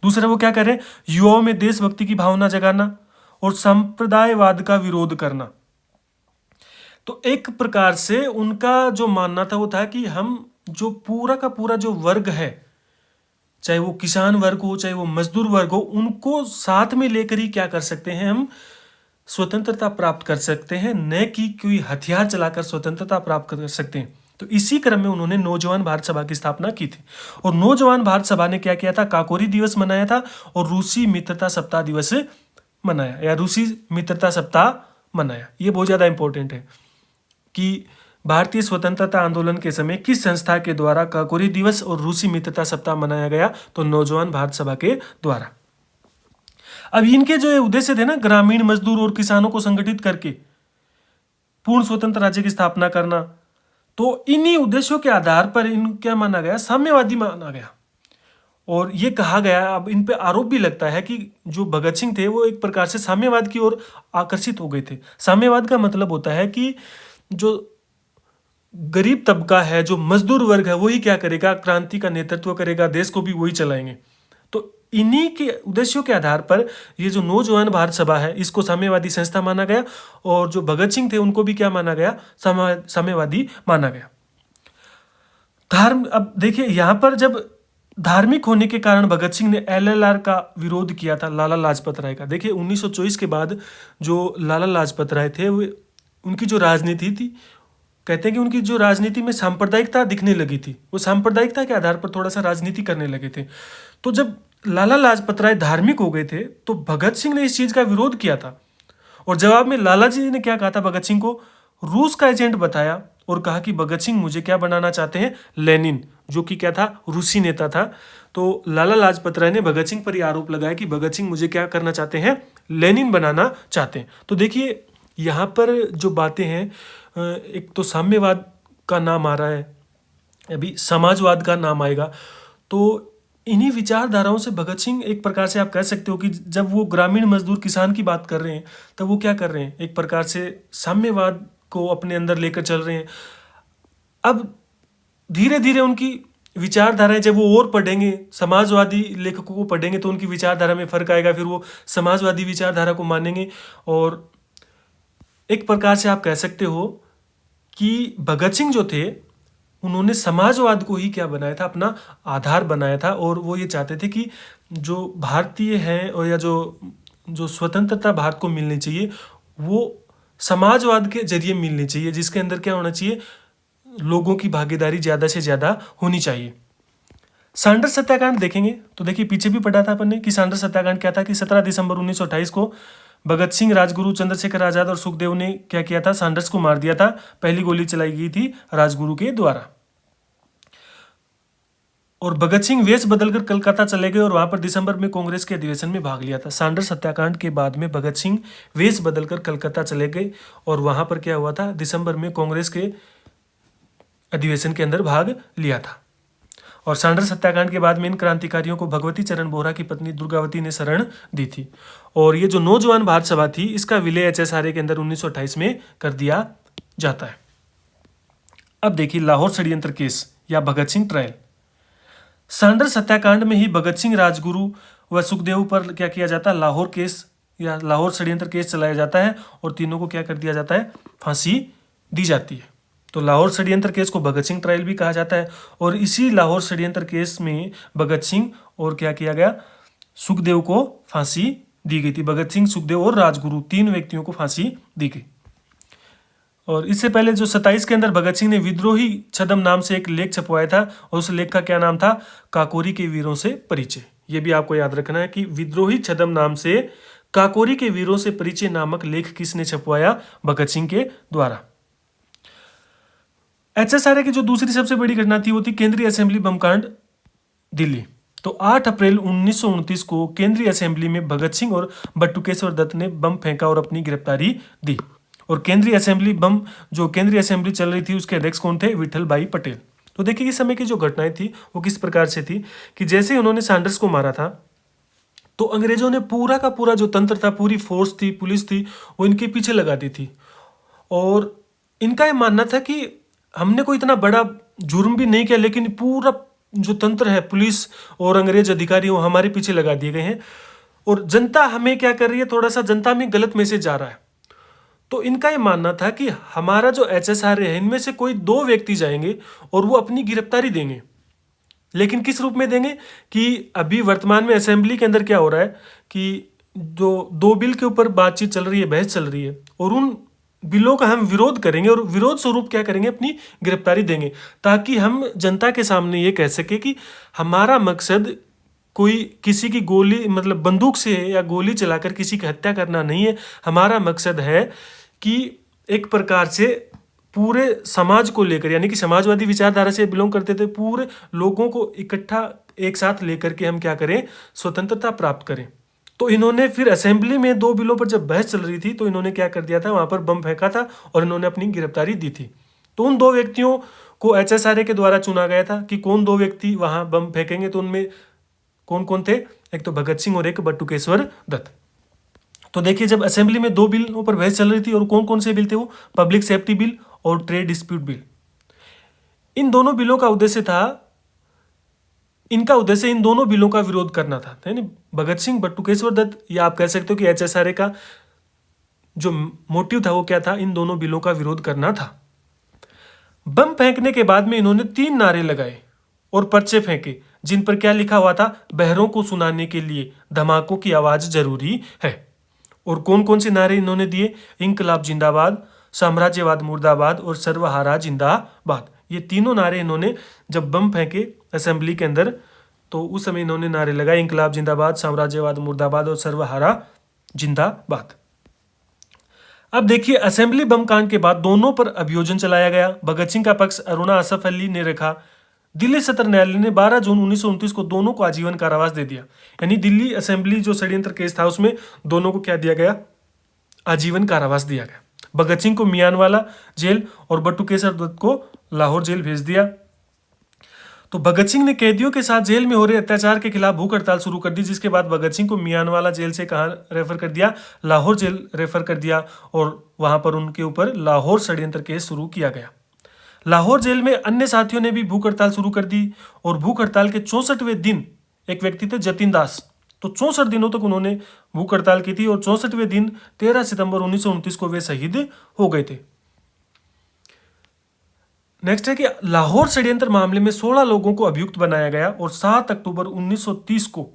दूसरा वो क्या कर रहे हैं? युवाओं में देशभक्ति की भावना जगाना और संप्रदायवाद का विरोध करना। तो एक प्रकार से उनका जो मानना था वो था कि हम जो पूरा का पूरा जो वर्ग है, चाहे वो किसान वर्ग हो चाहे वो मजदूर वर्ग हो, उनको साथ में लेकर ही क्या कर सकते हैं, हम स्वतंत्रता प्राप्त कर सकते हैं, न कि कोई हथियार चलाकर स्वतंत्रता प्राप्त कर सकते हैं। तो इसी क्रम में उन्होंने नौजवान भारत सभा की स्थापना की थी। और नौजवान भारत सभा ने क्या किया था, काकोरी दिवस मनाया था और रूसी मित्रता सप्ताह दिवस मनाया, या रूसी मित्रता सप्ताह मनाया। ये बहुत ज़्यादा इंपॉर्टेंट है कि भारतीय स्वतंत्रता आंदोलन के समय किस संस्था के द्वारा काकोरी दिवस और रूसी मित्रता सप्ताह मनाया गया, तो नौजवान भारत सभा के द्वारा। अब इनके जो उद्देश्य थे ना, ग्रामीण मजदूर और किसानों को संगठित करके पूर्ण स्वतंत्र राज्य की स्थापना करना, तो इन्हीं उद्देश्यों के आधार पर इन क्या माना गया, साम्यवादी माना गया। और ये कहा गया, अब इन पे आरोप भी लगता है कि जो भगत सिंह थे वो एक प्रकार से साम्यवाद की ओर आकर्षित हो गए थे। साम्यवाद का मतलब होता है कि जो गरीब तबका है, जो मजदूर वर्ग है, वही क्या करेगा, क्रांति का नेतृत्व करेगा, देश को भी वही चलाएंगे। तो इन्हीं के उद्देश्यों के आधार पर ये जो नौजवान भारत सभा है, इसको साम्यवादी संस्था माना गया। और जो भगत सिंह थे उनको भी क्या माना गया, साम्यवादी माना गया। अब देखिए यहाँ पर जब धार्मिक होने के कारण भगत सिंह ने एलएलआर का विरोध किया था, लाला लाजपत राय का। देखिए 1924 के बाद जो लाला लाजपत राय थे, वो उनकी जो राजनीति थी, कहते हैं कि उनकी जो राजनीति में सांप्रदायिकता दिखने लगी थी, वो सांप्रदायिकता के आधार पर थोड़ा सा राजनीति करने लगे थे। तो जब लाला लाजपत राय धार्मिक हो गए थे, तो भगत सिंह ने इस चीज का विरोध किया था। और जवाब में लाला जी ने क्या कहा था, भगत सिंह को रूस का एजेंट बताया और कहा कि भगत सिंह मुझे क्या बनाना चाहते हैं, लेनिन, जो कि क्या था, रूसी नेता था। तो लाला लाजपत राय ने भगत सिंह पर यह आरोप लगाया कि भगत सिंह मुझे क्या करना चाहते हैं, लेनिन बनाना चाहते हैं। तो देखिए यहाँ पर जो बातें हैं, एक तो साम्यवाद का नाम आ रहा है, अभी समाजवाद का नाम आएगा। तो इन्हीं विचारधाराओं से भगत सिंह एक प्रकार से आप कह सकते हो कि जब वो ग्रामीण मजदूर किसान की बात कर रहे हैं, तब वो क्या कर रहे हैं, एक प्रकार से साम्यवाद को अपने अंदर लेकर चल रहे हैं। अब धीरे धीरे उनकी विचारधाराएं जब वो और पढ़ेंगे, समाजवादी लेखकों को पढ़ेंगे, तो उनकी विचारधारा में फर्क आएगा, फिर वो समाजवादी विचारधारा को मानेंगे। और एक प्रकार से आप कह सकते हो कि भगत सिंह जो थे, उन्होंने समाजवाद को ही क्या बनाया था, अपना आधार बनाया था। और वो ये चाहते थे कि जो भारतीय हैं, और या जो स्वतंत्रता भारत को मिलनी चाहिए, वो समाजवाद के जरिए मिलनी चाहिए, जिसके अंदर क्या होना चाहिए, लोगों की भागीदारी ज़्यादा से ज़्यादा होनी चाहिए। सैंडर्स सत्याकांड देखेंगे तो देखिए पीछे भी पढ़ा था अपन ने कि सैंडर्स सत्याकांड क्या था, कि 17 दिसंबर 1928 को भगत सिंह, राजगुरु चंद्रशेखर आजाद और सुखदेव ने क्या किया था, सैंडर्स को मार दिया था। पहली गोली चलाई गई थी राजगुरु के द्वारा। और भगत सिंह वेश बदलकर कलकत्ता चले गए और वहां पर दिसंबर में कांग्रेस के अधिवेशन में भाग लिया था। सैंडर्स हत्याकांड के बाद में भगत सिंह वेश बदलकर कलकत्ता चले गए और वहां पर क्या हुआ था, दिसंबर में कांग्रेस के अधिवेशन के अंदर भाग लिया था। और सैंडर्स हत्याकांड के बाद में इन क्रांतिकारियों को भगवती चरण बोहरा की पत्नी दुर्गावती ने शरण दी थी। और ये जो नौजवान भारत सभा थी, इसका विलय HSRA के अंदर 1928 में कर दिया जाता है। अब देखिए लाहौर षड्यंत्र केस या भगत सिंह ट्रायल। सैंडर्स हत्याकांड में ही भगत सिंह, राजगुरु व सुखदेव पर क्या किया जाता है, लाहौर केस या लाहौर षड्यंत्र केस चलाया जाता है और तीनों को क्या कर दिया जाता है, फांसी दी जाती है। तो लाहौर षड्यंत्र केस को भगत सिंह ट्रायल भी कहा जाता है। और इसी लाहौर षड्यंत्र केस में भगत सिंह और क्या किया गया, सुखदेव को फांसी दी गई थी। भगत सिंह, सुखदेव और राजगुरु, 3 व्यक्तियों को फांसी दी गई। और इससे पहले जो 27 के अंदर भगत सिंह ने विद्रोही छद्म नाम से एक लेख छपवाया था और उस लेख का क्या नाम था, काकोरी के वीरों से परिचय। ये भी आपको याद रखना है कि विद्रोही छद्म नाम से काकोरी के वीरों से परिचय नामक लेख किसने छपवाया, भगत सिंह के द्वारा। HSRA की जो दूसरी सबसे बड़ी घटना थी वो थी केंद्रीय असेंबली बम कांड दिल्ली। तो 8 अप्रैल 1929 को केंद्रीय असेंबली में भगत सिंह और बटुकेश्वर दत्त ने बम फेंका और अपनी गिरफ्तारी दी। और केंद्रीय असेंबली चल रही थी, उसके अध्यक्ष कौन थे, विठल भाई पटेल। तो देखिए इस समय की जो घटनाएं थी वो किस प्रकार से थी कि जैसे उन्होंने सैंडर्स को मारा था, तो अंग्रेजों ने पूरा का पूरा जो तंत्र था, पूरी फोर्स थी, पुलिस थी, वो इनके पीछे लगा दी थी। और इनका ये मानना था कि हमने कोई इतना बड़ा जुर्म भी नहीं किया, लेकिन पूरा जो तंत्र है, पुलिस और अंग्रेज अधिकारी, वो हमारे पीछे लगा दिए गए हैं और जनता हमें क्या कर रही है, थोड़ा सा जनता में गलत मैसेज जा रहा है। तो इनका ये मानना था कि हमारा जो HSRA है इनमें से कोई 2 व्यक्ति जाएंगे और वो अपनी गिरफ्तारी देंगे। लेकिन किस रूप में देंगे कि अभी वर्तमान में असेंबली के अंदर क्या हो रहा है कि जो 2 बिल के ऊपर बातचीत चल रही है, बहस चल रही है, और उन बिलों का हम विरोध करेंगे और विरोध स्वरूप क्या करेंगे, अपनी गिरफ्तारी देंगे, ताकि हम जनता के सामने ये कह सके कि हमारा मकसद कोई किसी की गोली मतलब बंदूक से या गोली चलाकर किसी की हत्या करना नहीं है। हमारा मकसद है कि एक प्रकार से पूरे समाज को लेकर, यानी कि समाजवादी विचारधारा से बिलोंग करते थे, पूरे लोगों को इकट्ठा एक साथ लेकर के हम क्या करें, स्वतंत्रता प्राप्त करें। तो इन्होंने फिर असेंबली में 2 बिलों पर जब बहस चल रही थी तो इन्होंने क्या कर दिया था, वहां पर बम फेंका था और इन्होंने अपनी गिरफ्तारी दी थी। तो उन 2 व्यक्तियों को HSRA के द्वारा चुना गया था कि कौन 2 व्यक्ति वहां बम फेंकेंगे। तो उनमें कौन कौन थे, एक तो भगत सिंह और एक बटुकेश्वर दत्त। तो देखिए जब असेंबली में 2 बिलों पर बहस चल रही थी, और कौन कौन से बिल थे वो, पब्लिक सेफ्टी बिल और ट्रेड डिस्प्यूट बिल। इन दोनों बिलों का उद्देश्य था, इनका उद्देश्य इन दोनों बिलों का विरोध करना था, यानी भगत सिंह बटुकेश्वर दत्त, या आप कह सकते हो कि HSRA का जो मोटिव था वो क्या था, इन दोनों बिलों का विरोध करना था। बम फेंकने के बाद में इन्होंने 3 नारे लगाए और पर्चे फेंके जिन पर क्या लिखा हुआ था, बहरों को सुनाने के लिए धमाकों की आवाज जरूरी है। और कौन कौन से नारे इन्होंने दिए, इंकलाब जिंदाबाद, साम्राज्यवाद मुर्दाबाद और सर्वहारा जिंदाबाद। ये तीनों नारे इन्होंने जब बम फेंके असेंबली के अंदर, तो उस समय इन्होंने नारे लगाए, इंकलाब जिंदाबाद, साम्राज्यवाद मुर्दाबाद और सर्वहारा जिंदाबाद। अब देखिए असेंबली बम कांड के बाद दोनों पर अभियोजन चलाया गया। भगत सिंह का पक्ष अरुणा असफ अली ने रखा। दिल्ली सत्र न्यायालय ने 12 जून 1929 को दोनों को आजीवन कारावास दे दिया। यानी दिल्ली असेंबली जो षड्यंत्र केस था उसमें दोनों को क्या दिया गया, आजीवन कारावास दिया गया। भगत सिंह को मियानवाला जेल और बटुकेश्वर दत्त को लाहौर जेल भेज दिया। तो भगत सिंह ने कैदियों के साथ जेल में हो रहे अत्याचार के खिलाफ भूख हड़ताल शुरू कर दी, जिसके बाद भगत सिंह को मियानवाला जेल से कहाँ रेफर कर दिया, लाहौर जेल रेफर कर दिया, और वहां पर उनके ऊपर लाहौर षड्यंत्र केस शुरू किया गया। लाहौर जेल में अन्य साथियों ने भी भूख हड़ताल शुरू कर दी, और भूख हड़ताल के 64वें दिन एक व्यक्ति थे जतिन दास, तो 64 दिनों तक उन्होंने भूख हड़ताल की थी, और 64वें दिन 13 सितंबर 1929 को वे शहीद हो गए थे। नेक्स्ट है कि लाहौर षड्यंत्र मामले में 16 लोगों को अभियुक्त बनाया गया, और 7 अक्टूबर 1930 को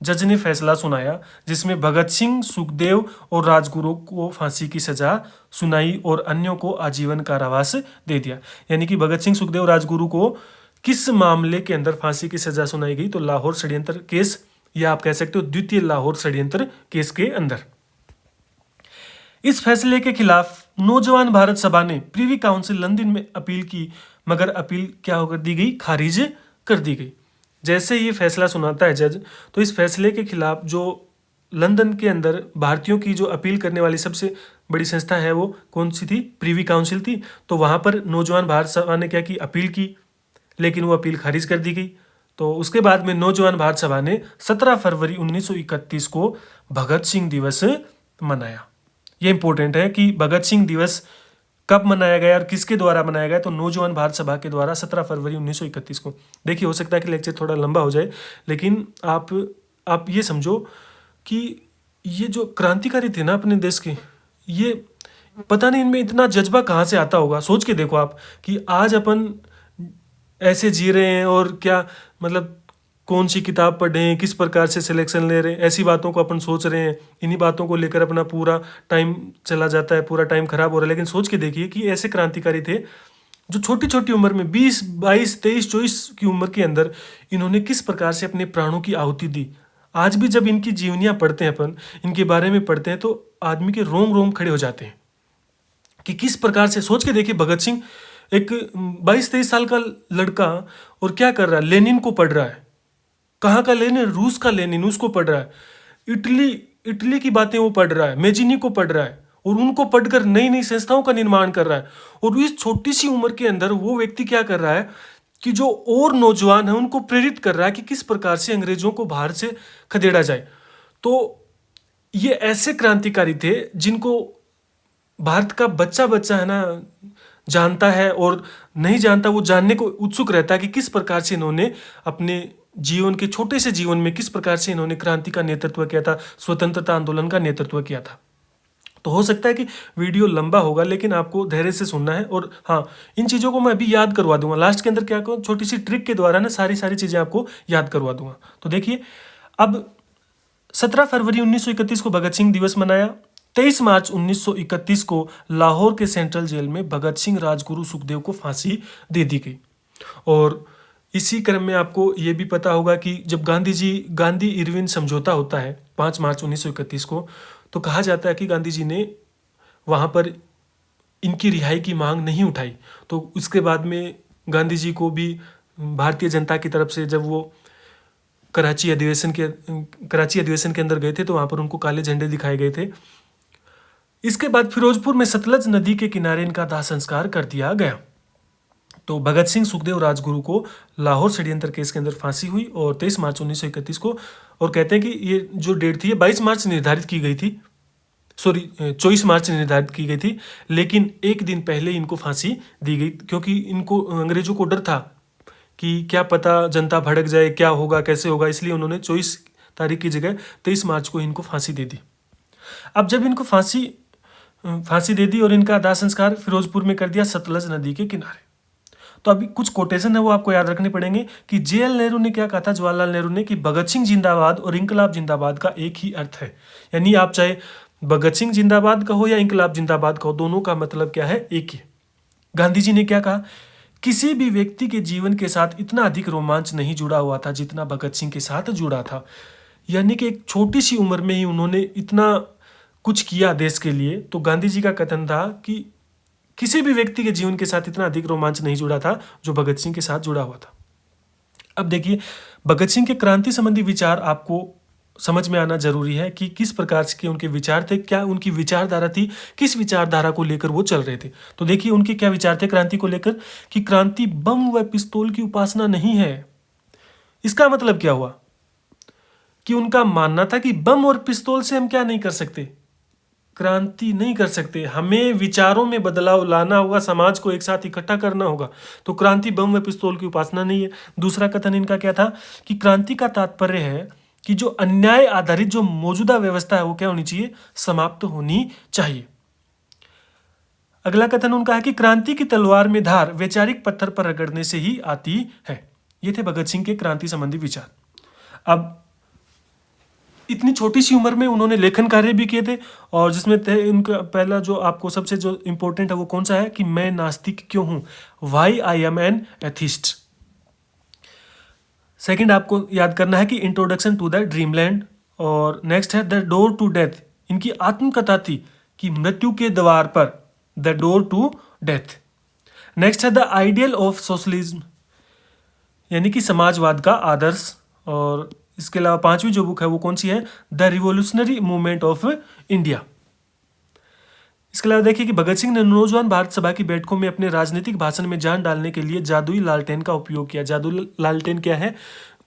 जज ने फैसला सुनाया, जिसमें भगत सिंह, सुखदेव और राजगुरु को फांसी की सजा सुनाई और अन्यों को आजीवन कारावास दे दिया। यानी कि भगत सिंह, सुखदेव, राजगुरु को किस मामले के अंदर फांसी की सजा सुनाई गई, तो लाहौर षड्यंत्र केस, या आप कह सकते हो द्वितीय लाहौर षड्यंत्र केस के अंदर। इस फैसले के खिलाफ नौजवान भारत सभा ने प्रीवी काउंसिल लंदन में अपील की, मगर अपील क्या होकर दी गई, खारिज कर दी गई। जैसे ये फैसला सुनाता है जज, तो इस फैसले के खिलाफ जो लंदन के अंदर भारतीयों की जो अपील करने वाली सबसे बड़ी संस्था है वो कौन सी थी, प्रीवी काउंसिल थी। तो वहाँ पर नौजवान भारत सभा ने क्या की, अपील की, लेकिन वो अपील खारिज कर दी गई। तो उसके बाद में नौजवान भारत सभा ने 17 फरवरी 1931 को भगत सिंह दिवस मनाया। ये इंपॉर्टेंट है कि भगत सिंह दिवस कब मनाया गया और किसके द्वारा मनाया गया, तो नौजवान भारत सभा के द्वारा 17 फरवरी 1931 को। देखिए हो सकता है कि लेक्चर थोड़ा लंबा हो जाए, लेकिन आप ये समझो कि ये जो क्रांतिकारी थे ना अपने देश के, ये पता नहीं इनमें इतना जज्बा कहाँ से आता होगा। सोच के देखो आप कि आज अपन ऐसे जी रहे हैं, और क्या मतलब कौन सी किताब पढ़ें, किस प्रकार से सिलेक्शन ले रहे हैं, ऐसी बातों को अपन सोच रहे हैं। इन्हीं बातों को लेकर अपना पूरा टाइम चला जाता है, पूरा टाइम खराब हो रहा है। लेकिन सोच के देखिए कि ऐसे क्रांतिकारी थे जो छोटी छोटी उम्र में 20, 22, 23, 24 की उम्र के अंदर इन्होंने किस प्रकार से अपने प्राणों की आहुति दी। आज भी जब इनकी जीवनियाँ पढ़ते हैं, अपन इनके बारे में पढ़ते हैं, तो आदमी के रोम रोम खड़े हो जाते हैं कि किस प्रकार से। सोच के देखिए भगत सिंह एक 22-23 साल का लड़का, और क्या कर रहा है, लेनिन को पढ़ रहा है। कहाँ का लेनिन, रूस का लेनिन, उसको पढ़ रहा है। इटली की बातें वो पढ़ रहा है, मेजिनी को पढ़ रहा है, और उनको पढ़कर नई नई संस्थाओं का निर्माण कर रहा है। और इस छोटी सी उम्र के अंदर वो व्यक्ति क्या कर रहा है कि जो और नौजवान है उनको प्रेरित कर रहा है कि किस प्रकार से अंग्रेजों को बाहर से खदेड़ा जाए। तो ये ऐसे क्रांतिकारी थे जिनको भारत का बच्चा है ना जानता है, और नहीं जानता वो जानने को उत्सुक रहता है कि किस प्रकार से इन्होंने अपने जीवन के छोटे से जीवन में किस प्रकार से इन्होंने क्रांति का नेतृत्व किया था, स्वतंत्रता आंदोलन का नेतृत्व किया था। तो हो सकता है कि वीडियो लंबा होगा, लेकिन आपको धैर्य से सुनना है। और हाँ, इन चीज़ों को मैं अभी याद करवा दूंगा लास्ट के अंदर, क्या करूँ, छोटी सी ट्रिक के द्वारा ना सारी चीज़ें आपको याद करवा दूंगा। तो देखिए, अब 17 फरवरी 1931 को भगत सिंह दिवस मनाया। 23 मार्च 1931 को लाहौर के सेंट्रल जेल में भगत सिंह, राजगुरु, सुखदेव को फांसी दे दी गई। और इसी क्रम में आपको ये भी पता होगा कि जब गांधी इरविन समझौता होता है 5 मार्च 1931 को, तो कहा जाता है कि गांधी जी ने वहाँ पर इनकी रिहाई की मांग नहीं उठाई। तो उसके बाद में गांधी जी को भी भारतीय जनता की तरफ से, जब वो कराची अधिवेशन के अंदर गए थे, तो वहाँ पर उनको काले झंडे दिखाए गए थे। इसके बाद फिरोजपुर में सतलज नदी के किनारे इनका दाह संस्कार कर दिया गया। तो भगत सिंह, सुखदेव, राजगुरु को लाहौर षड्यंत्र केस के अंदर फांसी हुई और 23 मार्च 1931 को, और कहते हैं कि ये जो डेट थी ये 22 मार्च निर्धारित की गई थी, 24 मार्च निर्धारित की गई थी, लेकिन एक दिन पहले इनको फांसी दी गई, क्योंकि इनको अंग्रेजों को डर था कि क्या पता जनता भड़क जाए, क्या होगा, कैसे होगा, इसलिए उन्होंने 24 तारीख की जगह 23 मार्च को इनको फांसी दे दी। अब जब इनको फांसी दे दी और इनका दाह संस्कार फिरोजपुर में कर दिया सतलज नदी के किनारे, तो अभी कुछ कोटेशन है वो आपको याद रखने पड़ेंगे कि जेएल नेहरू ने क्या कहा था, जवाहरलाल नेहरू ने, कि भगत सिंह जिंदाबाद और इंकलाब जिंदाबाद का एक ही अर्थ है। यानी आप चाहे भगत सिंह जिंदाबाद कहो या इंकलाब जिंदाबाद कहो, दोनों का मतलब क्या है, एक ही। गांधी जी ने क्या कहा, किसी भी व्यक्ति के जीवन के साथ इतना अधिक रोमांच नहीं जुड़ा हुआ था जितना भगत सिंह के साथ जुड़ा था। यानी कि एक छोटी सी उम्र में ही उन्होंने इतना कुछ किया देश के लिए। तो गांधी जी का कथन था कि किसी भी व्यक्ति के जीवन के साथ इतना अधिक रोमांच नहीं जुड़ा था जो भगत सिंह के साथ जुड़ा हुआ था। अब देखिए, भगत सिंह के क्रांति संबंधी विचार आपको समझ में आना जरूरी है कि किस प्रकार के उनके विचार थे, क्या उनकी विचारधारा थी, किस विचारधारा को लेकर वो चल रहे थे। तो देखिए उनके क्या विचार थे क्रांति को लेकर, कि क्रांति बम व पिस्तौल की उपासना नहीं है। इसका मतलब क्या हुआ कि उनका मानना था कि बम और पिस्तौल से हम क्या नहीं कर सकते, क्रांति नहीं कर सकते, हमें विचारों में बदलाव लाना होगा, समाज को एक साथ इकट्ठा करना होगा। तो क्रांति बम व पिस्तौल की उपासना नहीं है। दूसरा कथन इनका क्या था कि क्रांति का तात्पर्य है कि जो अन्याय आधारित जो मौजूदा व्यवस्था है वो क्या होनी चाहिए, समाप्त होनी चाहिए। अगला कथन उनका है कि क्रांति की तलवार में धार वैचारिक पत्थर पर रगड़ने से ही आती है। ये थे भगत सिंह के क्रांति संबंधी विचार। अब इतनी छोटी सी उम्र में उन्होंने लेखन कार्य भी किए थे, और जिसमें थे उनका पहला जो आपको सबसे जो इंपॉर्टेंट है वो कौन सा है, कि मैं नास्तिक क्यों हूं, why I am an atheist. Second आपको याद करना है कि इंट्रोडक्शन टू द ड्रीमलैंड। और नेक्स्ट है द डोर टू डेथ, इनकी आत्मकथा थी कि मृत्यु के द्वार पर, the door to death. Next है द आइडियल ऑफ सोशलिज्म, यानी कि समाजवाद का आदर्श। और इसके अलावा पांचवी जो बुक है वो कौन सी है, the revolutionary movement of India. इसके अलावा देखिए कि भगत सिंह ने नौजवान भारत सभा की बैठकों में अपने राजनीतिक भाषण में जान डालने के लिए जादुई लालटेन का उपयोग किया। जादुई लालटेन क्या है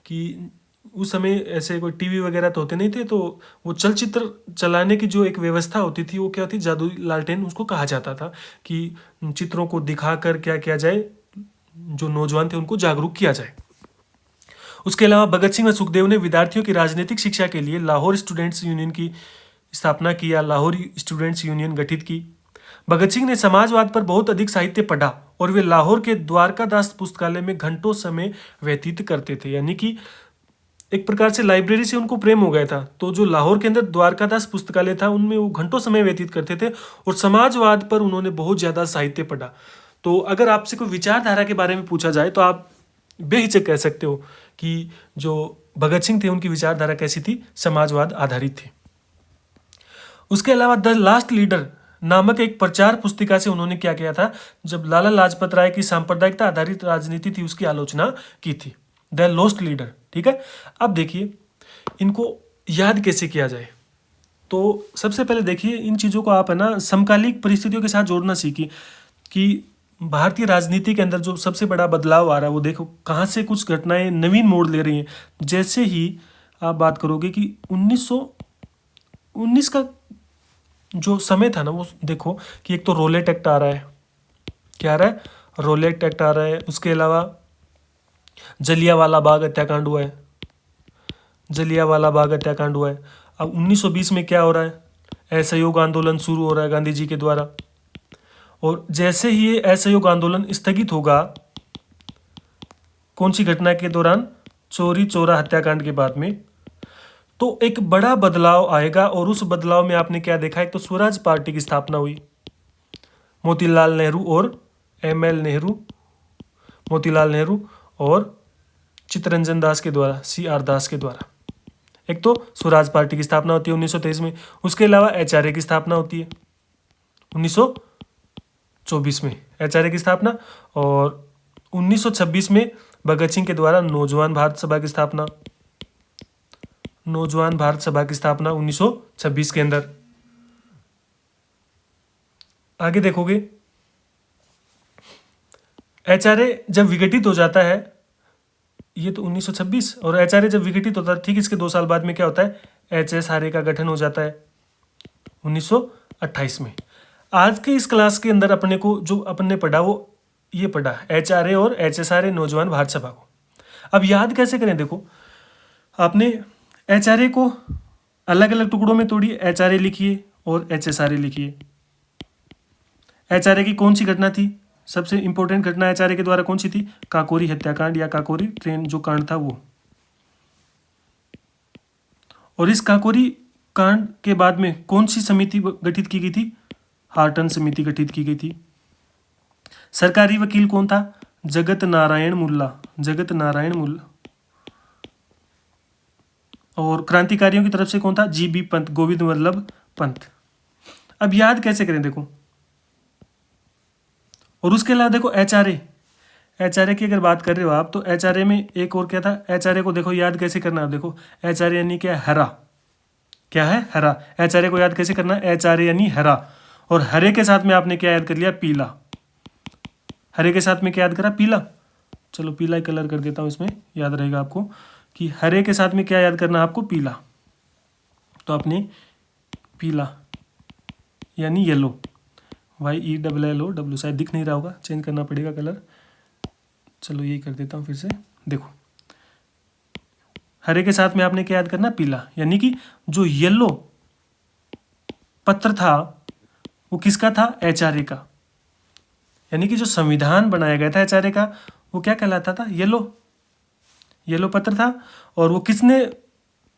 कि उस समय ऐसे कोई टीवी वगैरह तो होते नहीं थे, तो वो चलचित्र चलाने की जो एक व्यवस्था होती थी वो क्या होती, जादुई लालटेन उसको कहा जाता था, कि चित्रों को दिखाकर क्या किया जाए, जो नौजवान थे उनको जागरूक किया जाए। उसके अलावा भगत सिंह व सुखदेव ने विद्यार्थियों की राजनीतिक शिक्षा के लिए लाहौर स्टूडेंट्स यूनियन की स्थापना की या लाहौर स्टूडेंट्स यूनियन गठित की। भगत सिंह ने समाजवाद पर बहुत अधिक साहित्य पढ़ा और वे लाहौर के द्वारकादास पुस्तकालय में घंटों समय व्यतीत करते थे। यानी कि एक प्रकार से लाइब्रेरी से उनको प्रेम हो गया था। तो जो लाहौर के अंदर द्वारकादास पुस्तकालय था उनमें वो घंटों समय व्यतीत करते थे और समाजवाद पर उन्होंने बहुत ज़्यादा साहित्य पढ़ा। तो अगर आपसे कोई विचारधारा के बारे में पूछा जाए तो आप बेहिचक कह सकते हो कि जो भगत सिंह थे उनकी विचारधारा कैसी थी, समाजवाद आधारित थी। उसके अलावा द लास्ट लीडर नामक एक प्रचार पुस्तिका से उन्होंने क्या किया था, जब लाला लाजपत राय की सांप्रदायिकता आधारित राजनीति थी उसकी आलोचना की थी। द लॉस्ट लीडर, ठीक है। अब देखिए इनको याद कैसे किया जाए। तो सबसे पहले देखिए इन चीज़ों को आप है ना समकालिक परिस्थितियों के साथ जोड़ना सीखिए कि भारतीय राजनीति के अंदर जो सबसे बड़ा बदलाव आ रहा है वो देखो कहाँ से कुछ घटनाएं नवीन मोड़ ले रही हैं। जैसे ही आप बात करोगे कि 1919 का जो समय था ना वो देखो कि एक तो रोलेट एक्ट आ रहा है, क्या आ रहा है, रोलेट एक्ट आ रहा है। उसके अलावा जलियांवाला बाग हत्याकांड हुआ है, जलियांवाला बाग हत्याकांड हुआ है। अब 1920 में क्या हो रहा है, असहयोग आंदोलन शुरू हो रहा है गांधी जी के द्वारा। और जैसे ही ये असहयोग आंदोलन स्थगित होगा, कौन सी घटना के दौरान? चौरी चौरा हत्याकांड के बाद में, तो एक बड़ा बदलाव आएगा। और उस बदलाव में आपने क्या देखा? एक तो स्वराज पार्टी की स्थापना हुई, मोतीलाल नेहरू और ML नेहरू, मोतीलाल नेहरू और चित्तरंजन दास के द्वारा, CR दास के द्वारा। एक तो स्वराज पार्टी की स्थापना होती है 1923 में। उसके अलावा HRA की स्थापना होती है 1924 में, HRA की स्थापना। और 1926 में भगत सिंह के द्वारा नौजवान भारत सभा की स्थापना, नौजवान भारत सभा की स्थापना 1926 के अंदर। आगे देखोगे, HRA जब विघटित हो जाता है, ये तो 1926, और HRA जब विघटित होता है ठीक इसके 2 साल बाद में क्या होता है? HSRA का गठन हो जाता है 1928 में। आज के इस क्लास के अंदर अपने को जो अपन ने पढ़ा वो ये पढ़ा, HRA और HSRA, नौजवान भारत सभा को। अब याद कैसे करें? देखो, आपने HRA को अलग अलग टुकड़ों में तोड़िए, HRA लिखिए और HSRA लिखिए। HRA की कौन सी घटना थी? सबसे इंपॉर्टेंट घटना HRA के द्वारा कौन सी थी? काकोरी हत्याकांड या काकोरी ट्रेन जो कांड था वो। और इस काकोरी कांड के बाद में कौन सी समिति गठित की गई थी? हार्टन समिति गठित की गई थी। सरकारी वकील कौन था? जगत नारायण मुल्ला, जगत नारायण मुल्ला। और क्रांतिकारियों की तरफ से कौन था? GB पंत, गोविंद वल्लभ पंत। अब याद कैसे करें? देखो, और उसके अलावा देखो HRA की अगर बात कर रहे हो आप, तो HRA में एक और क्या था? HRA को देखो याद कैसे करना है। देखो, HRA यानी क्या है? हरा। क्या है? हरा। HRA को याद कैसे करना है? HRA यानी हरा। और हरे के साथ में आपने क्या याद कर लिया? पीला। हरे के साथ में क्या याद करा? पीला। चलो पीला कलर कर देता हूँ, इसमें याद रहेगा आपको कि हरे के साथ में क्या याद करना है आपको? पीला। तो आपने पीला यानी येलो, YELLO, शायद दिख नहीं रहा होगा, चेंज करना पड़ेगा कलर। चलो यही कर देता हूँ फिर से। देखो, हरे के साथ में आपने क्या याद करना? पीला। यानी कि जो येलो पत्र था वो किसका था? HRA का। यानी कि जो संविधान बनाया गया था HRA का, वो क्या कहलाता था? येलो पत्र था। और वो किसने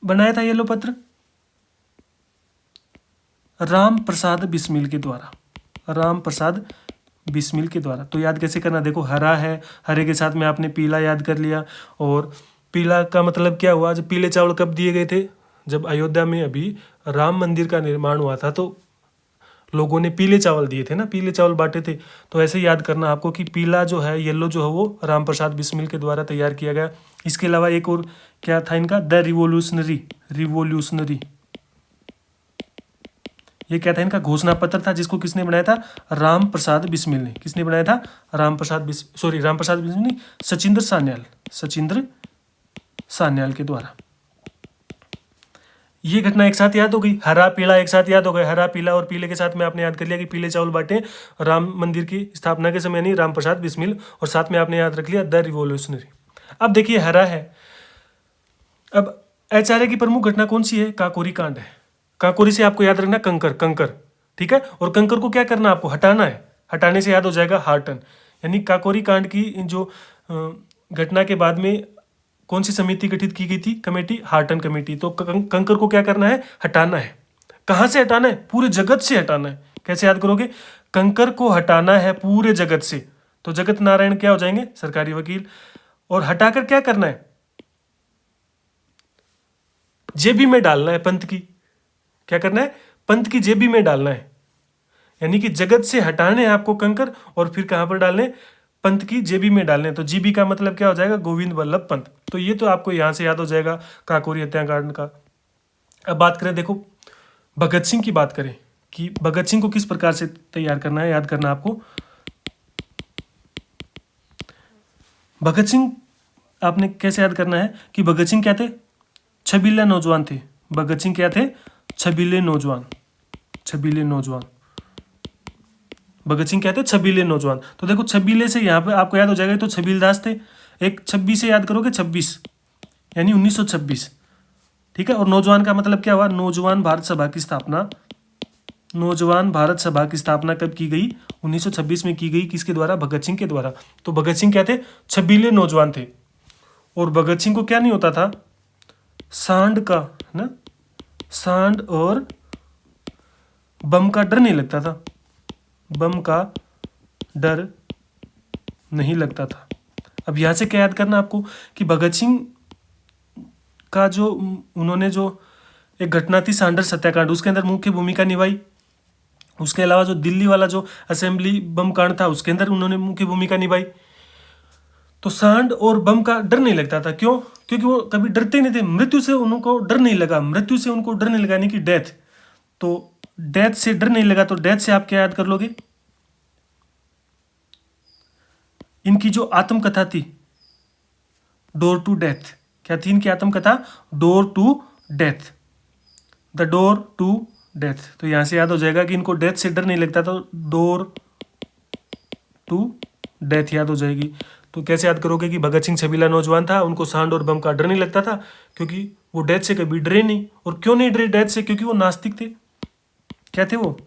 बनाया था येलो पत्र? राम प्रसाद बिस्मिल के द्वारा, राम प्रसाद बिस्मिल के द्वारा। तो याद कैसे करना? देखो, हरा है, हरे के साथ में आपने पीला याद कर लिया। और पीला का मतलब क्या हुआ? जब पीले चावल कब दिए गए थे? जब अयोध्या में अभी राम मंदिर का निर्माण हुआ था, तो लोगों ने पीले चावल दिए थे ना, पीले चावल बांटे थे। तो ऐसे याद करना आपको कि पीला जो है, येलो जो है, वो राम प्रसाद बिस्मिल के द्वारा तैयार किया गया। इसके अलावा एक और क्या था इनका? The revolutionary. ये क्या था? इनका घोषणा पत्र था, जिसको किसने बनाया था? राम प्रसाद बिस्मिल ने। किसने बनाया था? राम प्रसाद बिस्मिल नहीं, सचिंद्र सान्याल के द्वारा। ये घटना एक साथ याद हो गई, हरा पीला एक साथ याद हो गए। हरा पीला और पीले के साथ में आपने याद कर लिया कि पीले चावल बांटे राम मंदिर की स्थापना के समय, नहीं, राम प्रसाद बिस्मिल। और साथ में आपने याद रख लिया द रिवोल्यूशनरी। अब देखिए, हरा है। अब HRA की प्रमुख घटना कौन सी है? काकोरी कांड है। काकोरी से आपको याद रखना कंकर, ठीक है। और कंकर को क्या करना? आपको हटाना है। हटाने से याद हो जाएगा हार्टन। यानी काकोरी कांड की जो घटना के बाद में कौन सी समिति गठित की गई थी? Committee, Horton committee. तो कंकर को क्या करना है? हटाना है। कहाँ से हटाना है? पूरे जगत से हटाना है। कैसे याद करोगे? कंकर को हटाना है पूरे जगत से। तो जगत नारायण क्या हो जाएंगे? सरकारी वकील। और हटाकर क्या करना है? जेबी में डालना है पंत की। क्या करना है? पंत की जेबी में डालना है। यानी कि जगत से हटाने हैं आपको कंकर, और फिर कहां पर डालने? पंत की जेबी में डालने। तो जीबी का मतलब क्या हो जाएगा? गोविंद वल्लभ पंत। तो ये तो आपको यहां से याद हो जाएगा काकोरी हत्याकांड का। अब बात करें, देखो, भगत सिंह की बात करें कि भगत सिंह को किस प्रकार से तैयार करना है, याद करना आपको। भगत सिंह आपने कैसे याद करना है कि भगत सिंह क्या थे? छबीले नौजवान थे। भगत सिंह क्या थे? छबीले नौजवान। भगत सिंह क्या थे? छबीले नौजवान। तो देखो, छबीले से यहाँ पे आपको याद हो जाएगा, तो छबीलदास थे। एक 26 से याद करोगे, 26 यानी 1926, ठीक है। और नौजवान का मतलब क्या हुआ? नौजवान भारत सभा की स्थापना नौजवान भारत सभा की स्थापना कब की गई? 1926 में की गई। किसके द्वारा? भगत सिंह के द्वारा। तो भगत सिंह क्या थे? छबीले नौजवान थे। और भगत सिंह को क्या नहीं होता था? सांड का, है ना, सांड और बम का डर नहीं लगता था। बम का डर नहीं लगता था। अब यहाँ से क्या याद करना आपको कि भगत सिंह का जो उन्होंने जो एक घटना थी सांडर सत्याकांड, उसके अंदर मुख्य भूमिका निभाई। उसके अलावा जो दिल्ली वाला जो असेंबली बम कांड था उसके अंदर उन्होंने मुख्य भूमिका निभाई। तो सांड और बम का डर नहीं लगता था। क्यों? क्योंकि वो कभी डरते नहीं थे। मृत्यु से उनको डर नहीं लगा। मृत्यु से उनको डर नहीं लगा, यानी कि डेथ। तो डेथ से डर नहीं लगा, तो डेथ से आप क्या याद कर लोगे? इनकी जो आत्मकथा थी डोर टू डेथ, क्या थी इनकी आत्मकथा? Door to death, the door to death. तो यहां से याद हो जाएगा कि इनको डेथ से डर नहीं लगता, तो डोर टू डेथ याद हो जाएगी। तो कैसे याद करोगे कि भगत सिंह छबीला नौजवान था, उनको सांड और बम का डर नहीं लगता था क्योंकि वो डेथ से कभी डरे नहीं। और क्यों नहीं डरे डेथ से? क्योंकि वो नास्तिक थे। क्या थे वो?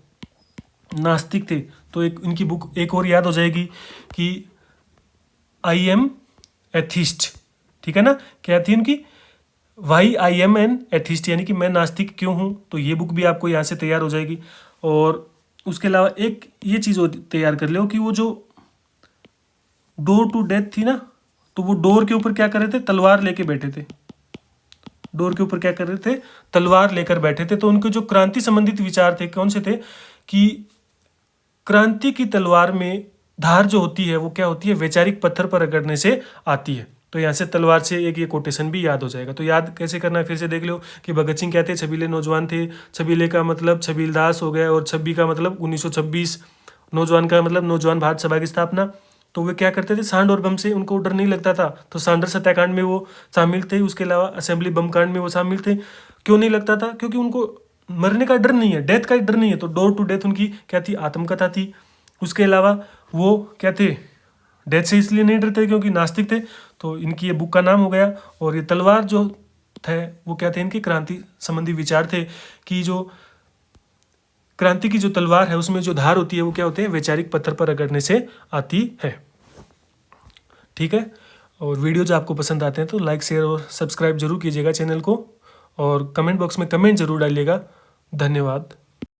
नास्तिक थे। तो एक इनकी बुक एक और याद हो जाएगी कि आई एम एथिस्ट, ठीक है ना। क्या थी इनकी? Why I am an atheist, यानी कि मैं नास्तिक क्यों हूँ। तो ये बुक भी आपको यहाँ से तैयार हो जाएगी। और उसके अलावा एक ये चीज़ तैयार कर लो कि वो जो डोर टू डेथ थी ना, तो वो डोर के ऊपर क्या कर रहे थे? तलवार लेके बैठे थे। डोर के ऊपर क्या कर रहे थे? तलवार लेकर बैठे थे। तो उनके जो क्रांति संबंधित विचार थे कौन से थे? कि क्रांति की तलवार में धार जो होती है वो क्या होती है? वैचारिक पत्थर पर रगड़ने से आती है। तो यहाँ से तलवार से एक ये कोटेशन भी याद हो जाएगा। तो याद कैसे करना है फिर से देख लो कि भगत सिंह क्या थे? छबीले नौजवान थे। छबीले का मतलब छबीलदास हो गया, और छब्बी का मतलब 1926, नौजवान का मतलब नौजवान भारत सभा की स्थापना। तो वे क्या करते थे? सांड और बम से उनको डर नहीं लगता था। तो सांडर सत्याकांड में वो शामिल थे। उसके अलावा असेंबली बम कांड में वो शामिल थे। क्यों नहीं लगता था? क्योंकि उनको मरने का डर नहीं है, डेथ का डर नहीं है। तो डोर टू डेथ उनकी क्या थी? आत्मकथा थी। उसके अलावा वो क्या थे? डेथ से इसलिए नहीं डरते क्योंकि नास्तिक थे। तो इनकी ये बुक का नाम हो गया। और ये तलवार जो थे वो क्या थे? इनके क्रांति संबंधी विचार थे कि जो क्रांति की जो तलवार है उसमें जो धार होती है वो क्या होते हैं? वैचारिक पत्थर पर रगड़ने से आती है। ठीक है। और वीडियो जो आपको पसंद आते हैं तो लाइक, शेयर और सब्सक्राइब जरूर कीजिएगा चैनल को। और कमेंट बॉक्स में कमेंट जरूर डालिएगा। धन्यवाद।